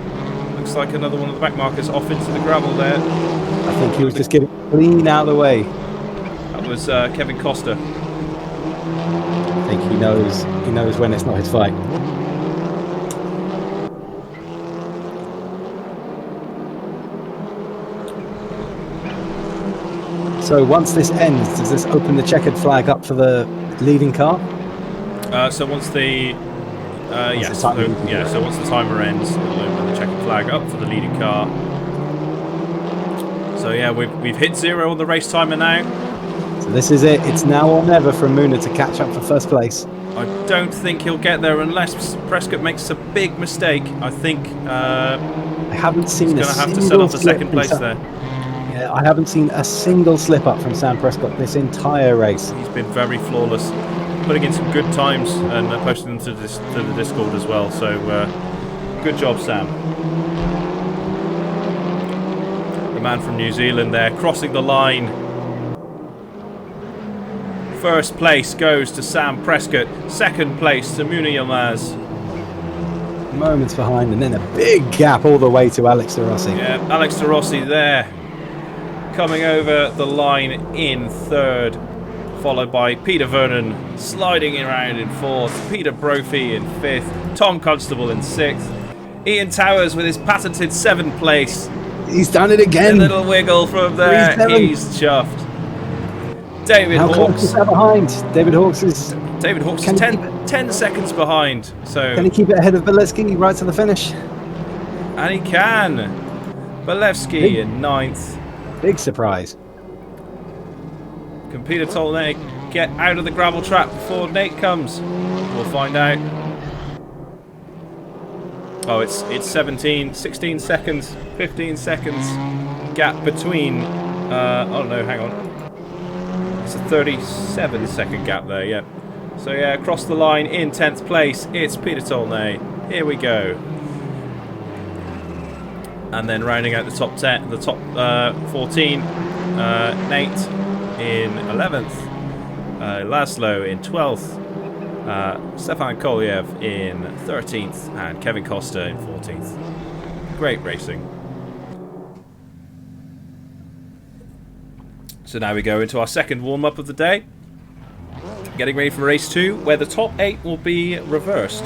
Looks like another one of the back markers off into the gravel there. I think he was just getting clean out of the way. That was Kevin Costa. I think he knows when it's not his fight. So once this ends, does this open the checkered flag up for the leading car? So once the so once the timer ends, it'll open the checkered flag up for the leading car. So yeah, we've hit 0 on the race timer now. So this is it. It's now or never for Moona to catch up for first place. I don't think he'll get there unless Prescott makes a big mistake. I think I haven't seen he's going to have to settle for second place there. Yeah, I haven't seen a single slip up from Sam Prescott this entire race. He's been very flawless, putting in some good times and posting them to the Discord as well. So good job, Sam. The man from New Zealand there, crossing the line. First place goes to Sam Prescott. Second place to Mouna Yilmaz. Moments behind, and then a big gap all the way to Alex de Rossi. Yeah, Alex de Rossi there, coming over the line in third, followed by Peter Vernon sliding around in fourth, Peter Brophy in fifth, Tom Constable in sixth, Ian Towers with his patented 7th place. He's done it again. A little wiggle from there. He's chuffed. David How Hawkes. close is that behind? David Hawkes is 10 seconds behind. So can he keep it ahead of Beletsky right to the finish? And he can. Belevsky in 9th. Big surprise. Can Peter Tolnay get out of the gravel trap before Nate comes? We'll find out. Oh, it's 16 seconds, 15 seconds gap between. Oh no, hang on. It's a 37-second gap there, yeah. So yeah, across the line in 10th place, it's Peter Tolnay. Here we go. And then rounding out the top 10, the top 14, Nate in 11th, Laszlo in 12th, Stefan Koliev in 13th, and Kevin Costa in 14th. Great racing. So now we go into our second warm-up of the day. Getting ready for race 2, where the top 8 will be reversed.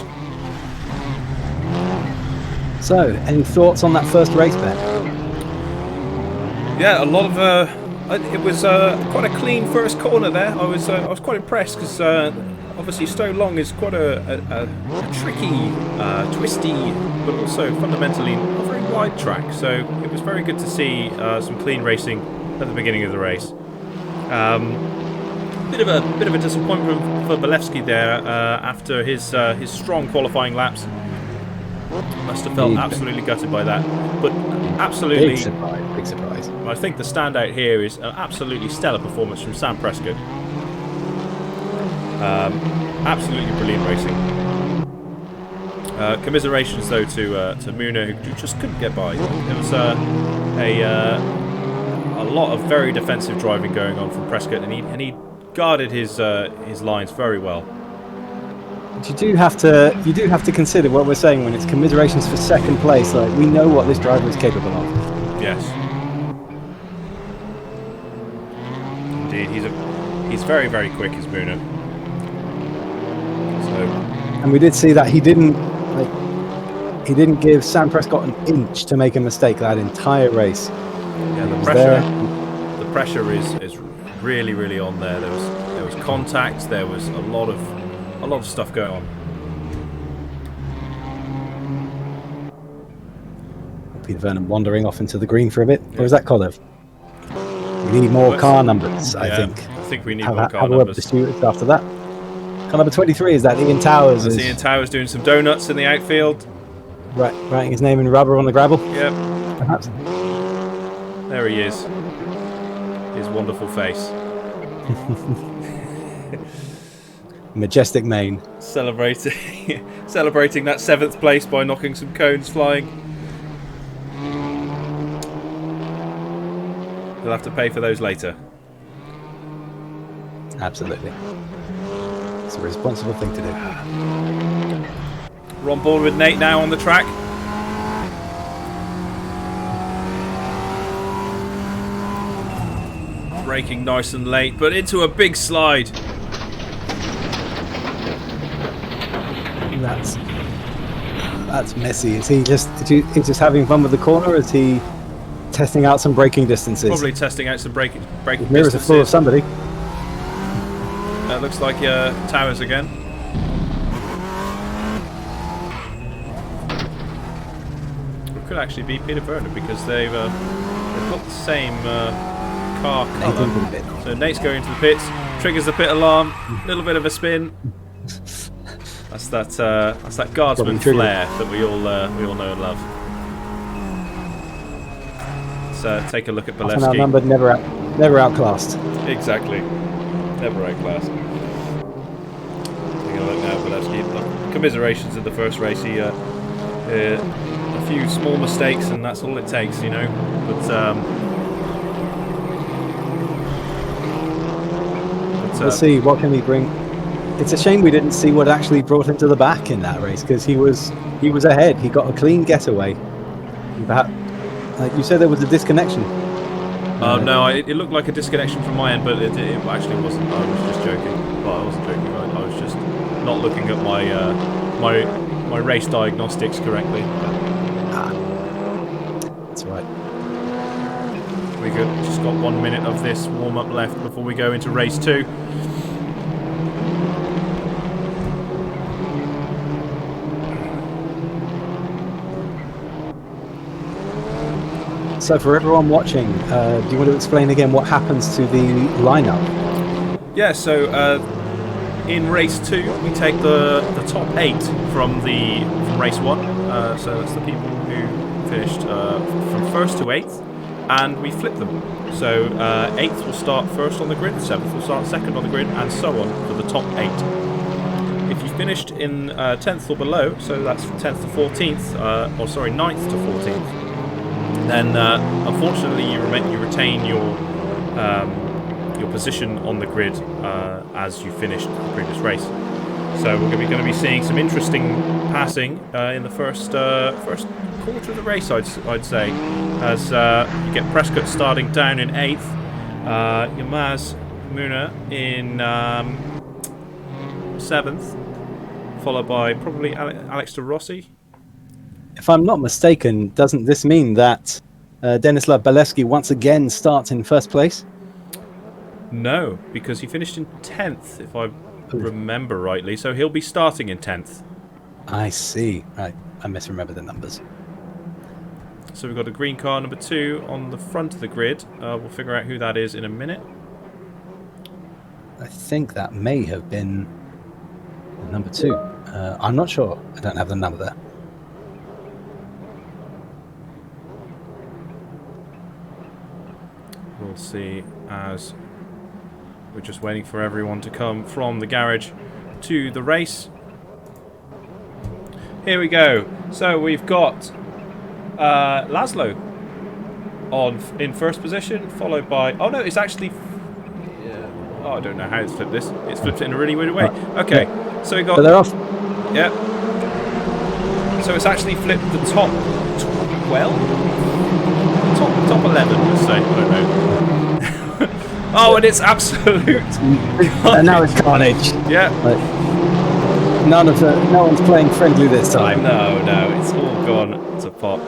So, any thoughts on that first race, Ben? Yeah, a lot of it was quite a clean first corner there. I was quite impressed because obviously Stowe Long is quite a tricky, twisty, but also fundamentally a very wide track. So it was very good to see some clean racing at the beginning of the race. Bit of a disappointment for Belevsky there after his strong qualifying laps. Must have felt absolutely gutted by that, but absolutely big surprise. I think the standout here is an absolutely stellar performance from Sam Prescott. Absolutely brilliant racing. Commiserations though to Mouna, who just couldn't get by. There was a lot of very defensive driving going on from Prescott, and he guarded his lines very well. But you do have to consider what we're saying when it's commiserations for second place. Like, we know what this driver is capable of. Yes. Indeed, he's very, very quick, is Mouna. So, and we did see that he didn't give Sam Prescott an inch to make a mistake that entire race. Yeah, the pressure is really, really on there. There was contact. There was a lot of stuff going on. Peter Vernon wandering off into the green for a bit. Or is that Colive? We need more car numbers, I think. I think we need Have more car numbers. the stewards after that. Car number 23 is that Ian Towers. That's Ian Towers doing some donuts in the outfield. Writing his name in rubber on the gravel. Yep. Perhaps. There he is. His wonderful face. Majestic mane. Celebrating that 7th place by knocking some cones flying. He'll have to pay for those later. Absolutely. It's a responsible thing to do. We're on board with Nate now on the track. Braking nice and late, but into a big slide. That's messy. Is he just having fun with the corner, or is he testing out some braking distances? Probably testing out some braking distances. Mirrors are full of somebody. That looks like Towers again. It could actually be Peter Vernon because they've got the same car colour. So Nate's going to the pits, triggers the pit alarm, little bit of a spin. That's that guardsman flair that we all know and love. Let's take a look at Bolevsky. Numbered, never outclassed. Exactly, never outclassed. Taking a look now, Bolevsky. Commiserations in the first race. He a few small mistakes, and that's all it takes, you know. But let's see, what can he bring? It's a shame we didn't see what actually brought him to the back in that race, because he was ahead. He got a clean getaway. Perhaps, like you said, there was a disconnection. No, it looked like a disconnection from my end, but it actually wasn't. I was just joking. Well, I wasn't joking. I was just not looking at my race diagnostics correctly. That's right. We just got 1 minute of this warm-up left before we go into race 2. So for everyone watching, do you want to explain again what happens to the lineup? Yeah, so in race 2 we take the top 8 from race 1. So that's the people who finished from 1st to 8th, and we flip them. So 8th will start 1st on the grid, 7th will start 2nd on the grid, and so on for the top 8. If you finished in 10th or below, so that's 10th to 14th, 9th to 14th, then unfortunately you retain your position on the grid as you finished the previous race. So we're going to be seeing some interesting passing in the first quarter of the race, I'd say, as you get Prescott starting down in 8th, Yamaz Muna in 7th, followed by probably Alex de Rossi. If I'm not mistaken, doesn't this mean that Denislav Bolevsky once again starts in 1st place? No, because he finished in 10th, if I remember rightly, so he'll be starting in 10th. I see. Right, I misremember the numbers. So we've got a green car number 2 on the front of the grid. We'll figure out who that is in a minute. I think that may have been number 2. I'm not sure. I don't have the number there. We'll see as we're just waiting for everyone to come from the garage to the race. Here we go. So we've got Laszlo in 1st position, followed by... Oh no, it's actually... Oh, I don't know how it's flipped this. It's flipped it in a really weird way. Okay, so we got... So they're off. Yep. So it's actually flipped the top 12? Top 11, let's say. I don't know. Oh, and it's absolute And now it's carnage. Yeah. But no one's playing friendly this time. No, it's all gone to pot.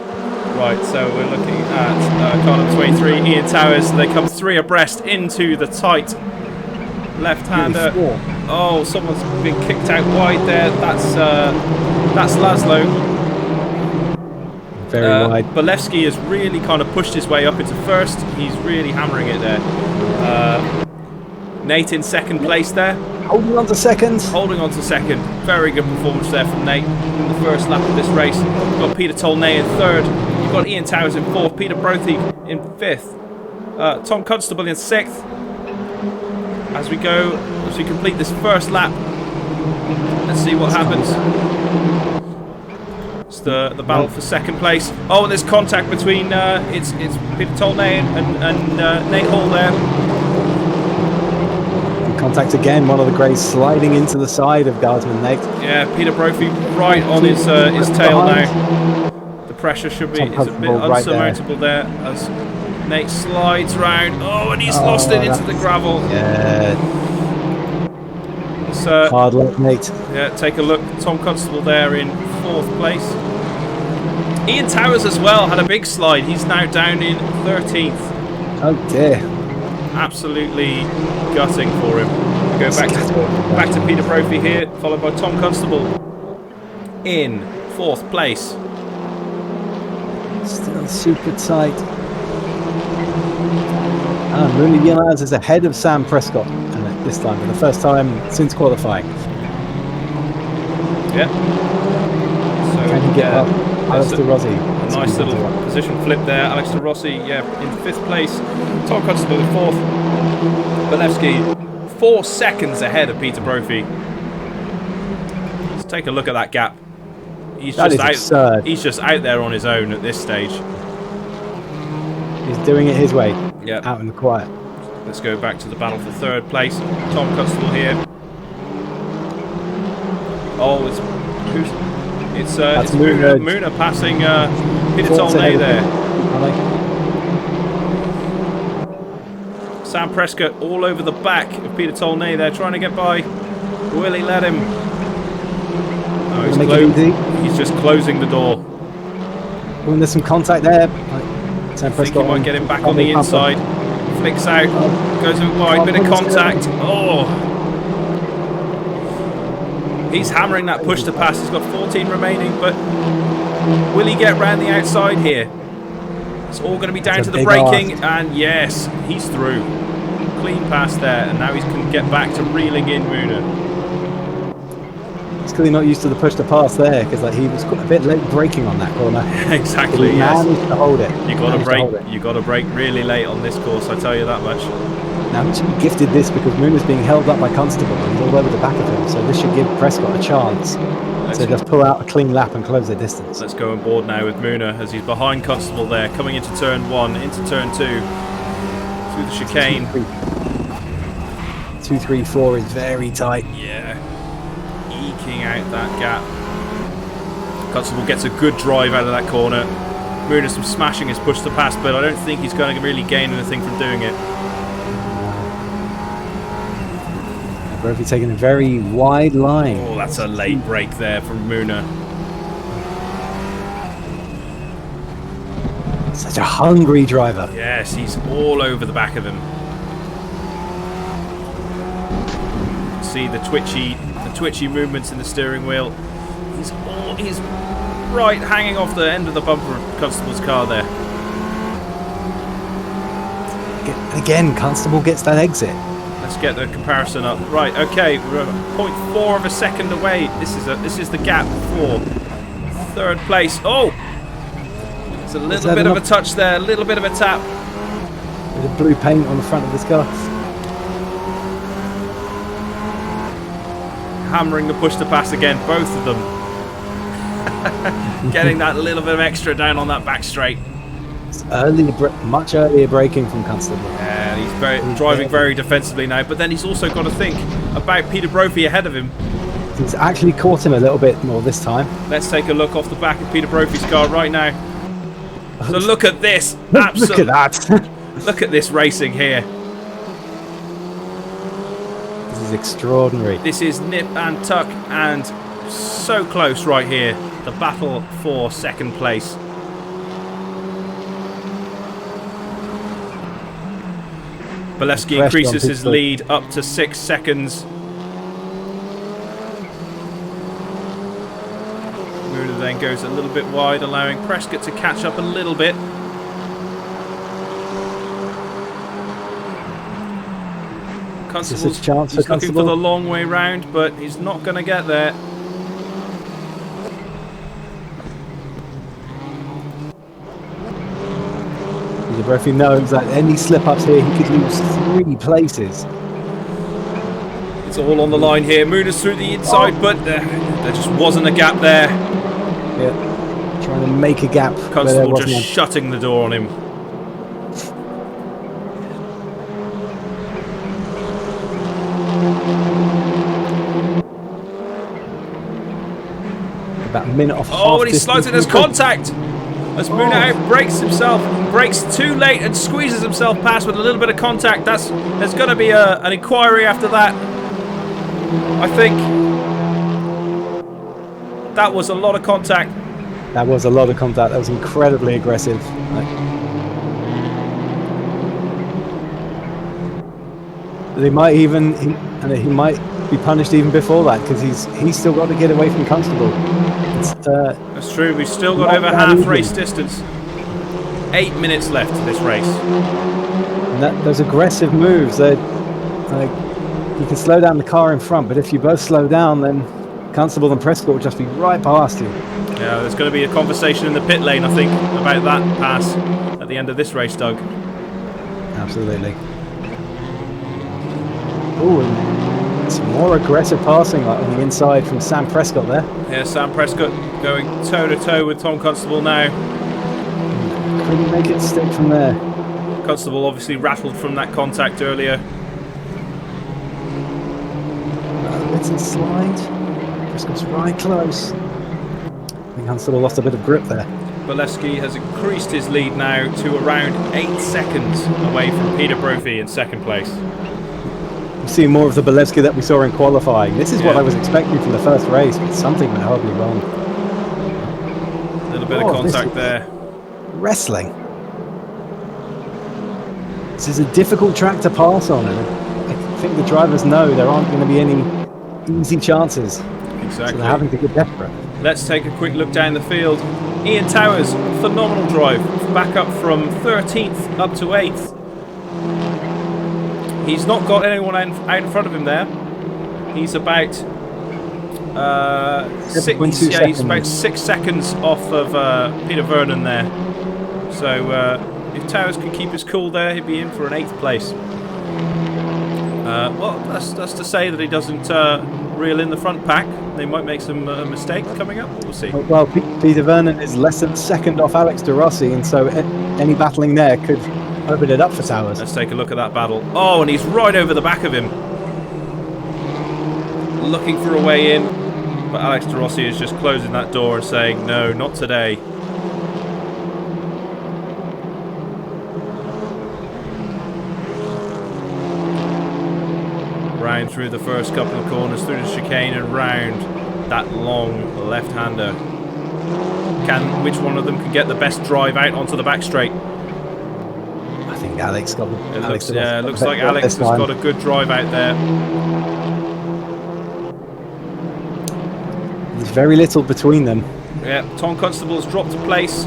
Right, so we're looking at car number 23, Ian Towers. They come 3 abreast into the tight left-hander. Oh, someone's been kicked out wide there. That's Laszlo. Very wide. Bolewski has really kind of pushed his way up into first. He's really hammering it there. Nate in second place there. Holding on to second. Holding on to second. Very good performance there from Nate in the first lap of this race. You've got Peter Tolnay in third. You've got Ian Towers in fourth. Peter Brophy in fifth. Tom Constable in sixth. As we complete this first lap, let's see what happens. It's the battle for second place. Oh, and there's contact between it's Peter Tolnay and Nate Hall there. Contact again. One of the greys sliding into the side of Guardsman Nate. Yeah, Peter Brophy right on his tail now. The pressure should be a bit unsurmountable there as Nate slides round. Oh, and he's lost it into the gravel. Yeah. It's, hard luck, Nate. Yeah, take a look. Tom Constable there in fourth place. Ian Towers as well had a big slide. He's now down in 13th. Oh dear. Absolutely gutting for him. Go back to Peter Brophy here, followed by Tom Constable in fourth place. Still super tight. And Rooney Yilmaz is ahead of Sam Prescott this time for the first time since qualifying. Yeah. So can he get up? Alistair Rossi. A nice little position flip there. Alistair Rossi, yeah, in fifth place. Tom Constable in fourth. Bolewski 4 seconds ahead of Peter Brophy. Let's take a look at that gap. He's just out there on his own at this stage. He's doing it his way. Yeah. Out in the quiet. Let's go back to the battle for third place. Tom Constable here. Oh, it's Muna passing Peter Tolnay there. Sam Prescott all over the back of Peter Tolnay there, trying to get by. Will he let him? Oh, he's just closing the door. Well, there's some contact there. Sam Prescott might get him back on the inside. Flicks out, goes a wide, bit of contact. Oh! He's hammering that push to pass. He's got 14 remaining, but will he get round the outside here? It's all going to be down to the braking, and yes, he's through. Clean pass there, and now he can get back to reeling in Muna. He's clearly not used to the push to pass there, because he was a bit late braking on that corner. Exactly. He managed to hold it. You got to brake really late on this course. I tell you that much. Now he should be gifted this because Muna's being held up by Constable and he's all over the back of him, so this should give Prescott a chance to just pull out a clean lap and close their distance. Let's go on board now with Muna as he's behind Constable there, coming into turn 1, into turn 2, through the chicane. 2, 3, 4 is very tight. Yeah, eking out that gap. Constable gets a good drive out of that corner. Muna's smashing his push to pass, but I don't think he's going to really gain anything from doing it. Brophy taking a very wide line. Oh, that's a late break there from Muna. Such a hungry driver. Yes, he's all over the back of him. See the twitchy movements in the steering wheel. He's right hanging off the end of the bumper of Constable's car there. Again, Constable gets that exit. Let's get the comparison up. Right, okay, we're 0.4 of a second away. This is the gap for third place. Oh! There's a little bit of a touch there, a little bit of a tap. With the blue paint on the front of this car. Hammering the push to pass again, both of them. Getting that little bit of extra down on that back straight. It's much earlier braking from Constable. Yeah, he's driving very defensively now, but then he's also got to think about Peter Brophy ahead of him. He's actually caught him a little bit more this time. Let's take a look off the back of Peter Brophy's car right now. So look at this. Look at that. Look at this racing here. This is extraordinary. This is nip and tuck and so close right here. The battle for second place. Bolewski increases his lead up to 6 seconds. Muna then then goes a little bit wide, allowing Prescott to catch up a little bit. Constable's he's looking for the long way round, but he's not going to get there. Peter Brophy knows that any slip-ups here, he could lose 3 places. It's all on the line here. Mooner's through the inside, but there just wasn't a gap there. Yeah, trying to make a gap. Constable just shutting the door on him. About a minute off. Oh, and he slides it as contact. As Mooner outbrakes himself, brakes too late and squeezes himself past with a little bit of contact. There's going to be an inquiry after that. I think that was a lot of contact. That was a lot of contact. That was incredibly aggressive. They might even he might be punished even before that because he's still got to get away from Constable. That's true. We've still got over half race distance. 8 minutes left to this race. And those aggressive moves, you can slow down the car in front, but if you both slow down, then Constable and Prescott will just be right past you. Yeah, there's going to be a conversation in the pit lane, I think, about that pass at the end of this race, Doug. Absolutely. Oh, and some more aggressive passing on the inside from Sam Prescott there. Yeah, Sam Prescott going toe-to-toe with Tom Constable now. Couldn't make it stick from there. Constable obviously rattled from that contact earlier. Let's slide. Prescott's right close. I think Constable lost a bit of grip there. Bolewski has increased his lead now to around 8 seconds away from Peter Brophy in second place. We see more of the Bolewski that we saw in qualifying. This is what I was expecting from the first race, but something went horribly wrong. A little bit of contact there. Wrestling. This is a difficult track to pass on, and I think the drivers know there aren't going to be any easy chances. Exactly. So they're having to get desperate. Let's take a quick look down the field. Ian Towers, phenomenal drive. Back up from 13th up to 8th. He's not got anyone out in front of him there. He's about he's about 6 seconds off of Peter Vernon there. So if Towers can keep his cool there, he'd be in for an 8th place. Well, that's to say that he doesn't reel in the front pack. They might make some mistake coming up. We'll see. Well, Peter Vernon is less than a second off Alex de Rossi, and so any battling there could open it up for Towers. Let's take a look at that battle. Oh, and he's right over the back of him. Looking for a way in, but Alex de Rossi is just closing that door and saying, no, not today. Round through the first couple of corners, through the chicane and round that long left-hander. Which one of them can get the best drive out onto the back straight? I think Alex got the... It looks like Alex has got a good drive out there. There's very little between them. Yeah, Tom Constable has dropped a place.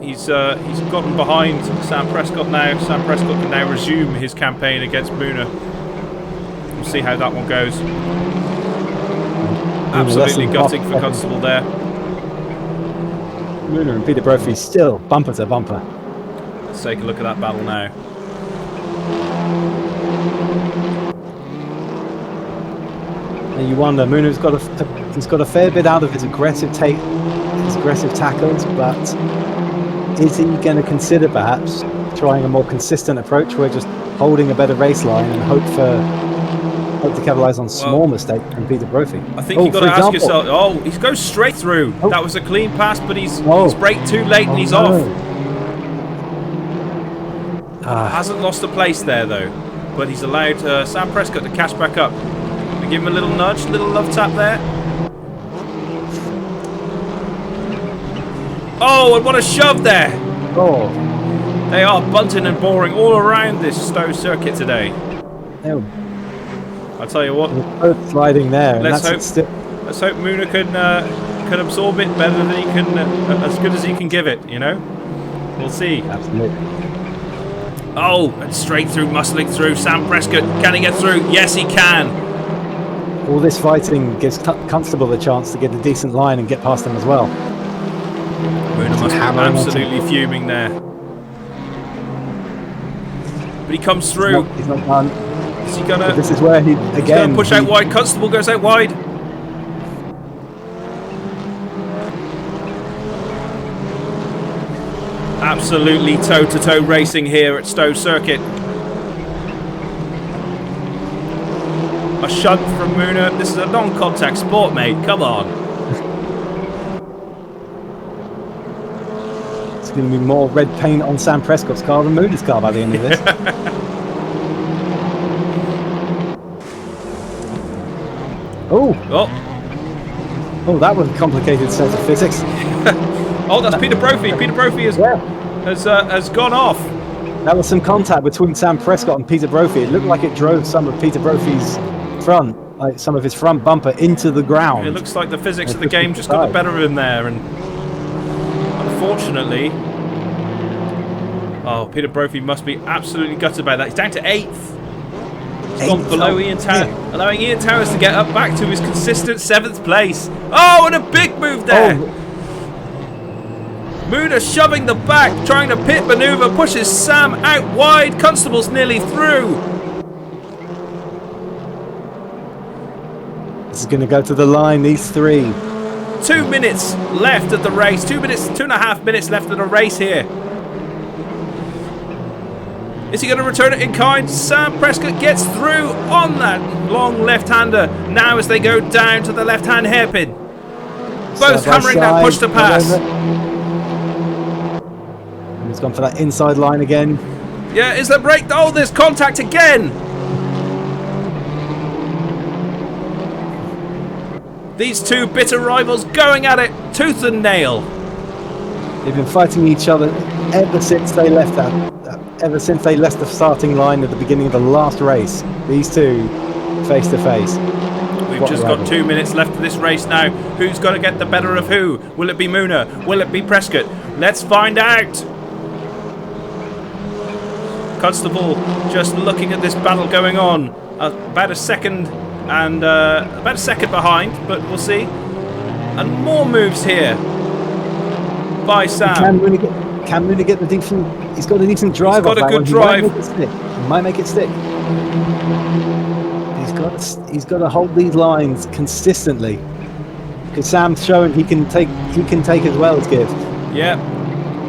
He's gotten behind Sam Prescott now. Sam Prescott can now resume his campaign against Mooner. We'll see how that one goes. Absolutely gutting for Constable there. Mooner and Peter Brophy still bumper to bumper. Let's take a look at that battle now. And you wonder, Mooner's got he's got a fair bit out of his aggressive tackles, but is he going to consider perhaps trying a more consistent approach where just holding a better race line and hope to capitalise on small mistakes from Peter Brophy? I think you've got to ask yourself, he goes straight through. That was a clean pass, but he's braked too late and he's off. Hasn't lost a place there though, but he's allowed Sam Prescott to cash back up. We give him a little nudge, little love tap there. Oh, and what a shove there! Oh, they are bunting and boring all around this Stowe circuit today. I'll tell you what. Both sliding there. Let's hope Mooner can can absorb it better than he can, as good as he can give it, you know? We'll see. Absolutely. Oh, and straight through, muscling through. Sam Prescott, can he get through? Yes, he can. All this fighting gives Constable a chance to get a decent line and get past him as well. Muna must be absolutely fuming there. But he comes through. He's not done. Is he gonna? But this is where he again push out wide. Constable goes out wide. Absolutely toe-to-toe racing here at Stowe Circuit. A shunt from Muna. This is a non-contact sport, mate. Come on. It's going to be more red paint on Sam Prescott's car than Muna's car by the end of this. Oh, that was a complicated set of physics. Oh, that's Peter Brophy. Peter Brophy has gone off. That was some contact between Sam Prescott and Peter Brophy. It looked like it drove some of Peter Brophy's front, like some of his front bumper, into the ground. It looks like the physics of the game just got the better of him there, and unfortunately, Peter Brophy must be absolutely gutted by that. He's down to 8th. He's gone below Ian Towers, allowing Ian Towers to get up back to his consistent 7th place. Oh, and a big move there. Muna shoving the back, trying to pit maneuver, pushes Sam out wide. Constable's nearly through. This is going to go to the line, these three. 2 minutes left of the race. 2.5 minutes left of the race here. Is he going to return it in kind? Sam Prescott gets through on that long left-hander. Now as they go down to the left-hand hairpin. Both hammering that push to pass. He's gone for that inside line again. Yeah, is there break? Oh, there's contact again. These two bitter rivals going at it tooth and nail. They've been fighting each other ever since they left the starting line at the beginning of the last race. These two face to face. We've just got 2 minutes left of this race now. Who's going to get the better of who? Will it be Muna? Will it be Prescott? Let's find out. Constable just looking at this battle going on. About a second behind, but we'll see. And more moves here by Sam. Can Muna get the decent? He's got a decent drive. He's got a good drive. He might make it stick. He's got to hold these lines consistently, because Sam's showing he can take as well as give. Yeah.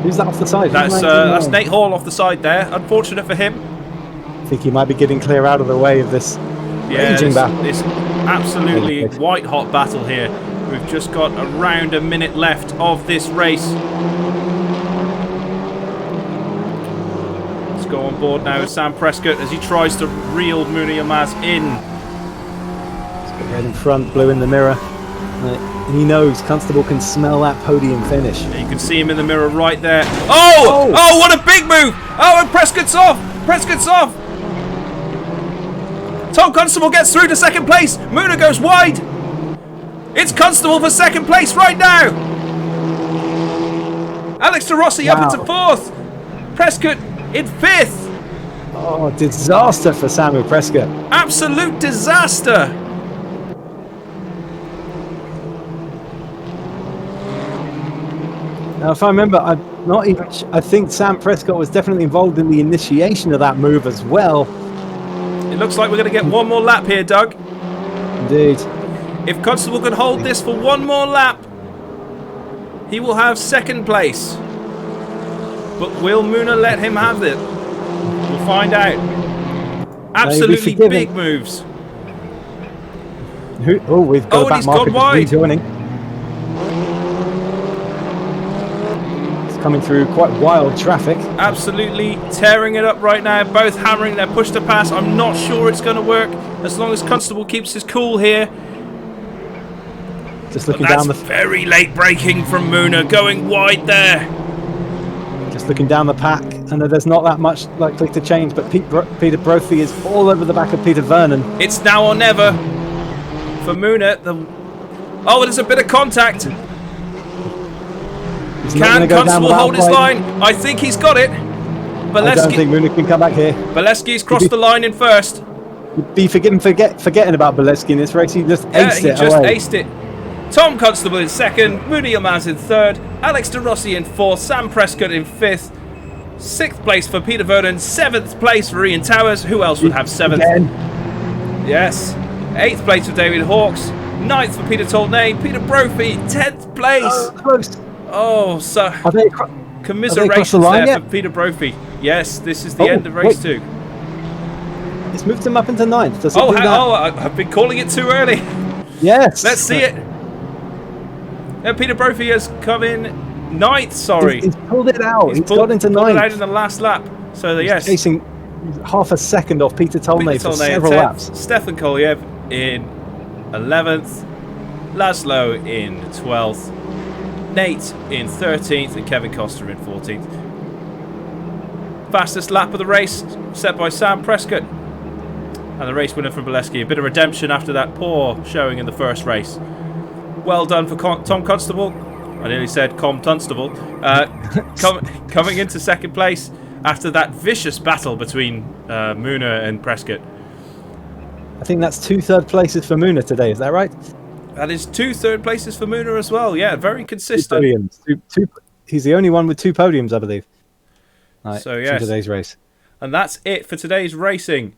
Who's that off the side? That's Nate Hall off the side there. Unfortunate for him. I think he might be getting clear out of the way of this raging battle. This absolutely white hot battle here. We've just got around a minute left of this race. Let's go on board now with Sam Prescott as he tries to reel Muna Yilmaz in. Head in front, blue in the mirror. He knows Constable can smell that podium finish. You can see him in the mirror right there. Oh, what a big move! Oh, and Prescott's off! Prescott's off! Tom Constable gets through to second place. Muna goes wide. It's Constable for second place right now. Alex De Rossi up into 4th. Prescott in 5th. Oh, disaster for Samuel Prescott. Absolute disaster. Now, if I remember, I think Sam Prescott was definitely involved in the initiation of that move as well. It looks like we're going to get one more lap here, Doug. Indeed. If Constable can hold this for one more lap, he will have second place. But will Muna let him have it? We'll find out. Absolutely big moves. We've got a back marker rejoining. Coming through quite wild traffic. Absolutely tearing it up right now. Both hammering their push to pass. I'm not sure it's going to work as long as Constable keeps his cool here. Just looking down the. Very late braking from Muna, going wide there. Just looking down the pack, and there's not that much likely to change. But Peter Brophy is all over the back of Peter Vernon. It's now or never for Muna. Oh, there's a bit of contact. He's not Can gonna go down Constable without hold his fighting. line? I think he's got it. I don't think Muna can come back here. Bolesky's crossed the line in first. You'd be forgetting about Bolesky in this race. He just Yeah, aced he it just away. aced it. Tom Constable in second, Mooney Yilmaz in third, Alex De Rossi in fourth, Sam Prescott in fifth, sixth place for Peter Vernon, seventh place for Ian Towers. Who else would have seventh? Again. Yes. Eighth place for David Hawkes, ninth for Peter Tolnay, Peter Brophy, 10th place. Oh, close. Oh, so Are they commiserations the line there yet? for Peter Brophy. Yes, this is the end of race 2. It's moved him up into 9th. Does it Oh, do that? I've been calling it too early. Yes. Let's see it. Peter Brophy has come in 9th, sorry. He's pulled it out. He's got into pulled 9th. it out in the last lap. So, yes. Chasing half a second off Peter Tolnay Peter for Tolnay in several 10th, laps. Stefan Kolyev in 11th, Laszlo in 12th, Nate in 13th, and Kevin Coster in 14th. Fastest lap of the race set by Sam Prescott. And the race winner from Bolesky. A bit of redemption after that poor showing in the first race. Well done for Tom Constable. I nearly said Com Tunstable. Coming into second place after that vicious battle between Muna and Prescott. I think that's 2 third places for Muna today. Is that right? That is 2 third places for Muna as well. Yeah, very 2 consistent. podiums. He's the only one with 2 podiums, I believe. Right, So, yes. today's race. And that's it for today's racing.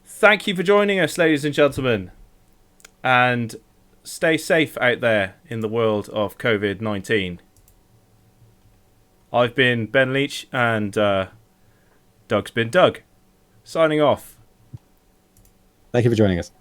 Thank you for joining us, ladies and gentlemen. And stay safe out there in the world of COVID-19. I've been Ben Leach and Doug's been Doug. Signing off. Thank you for joining us.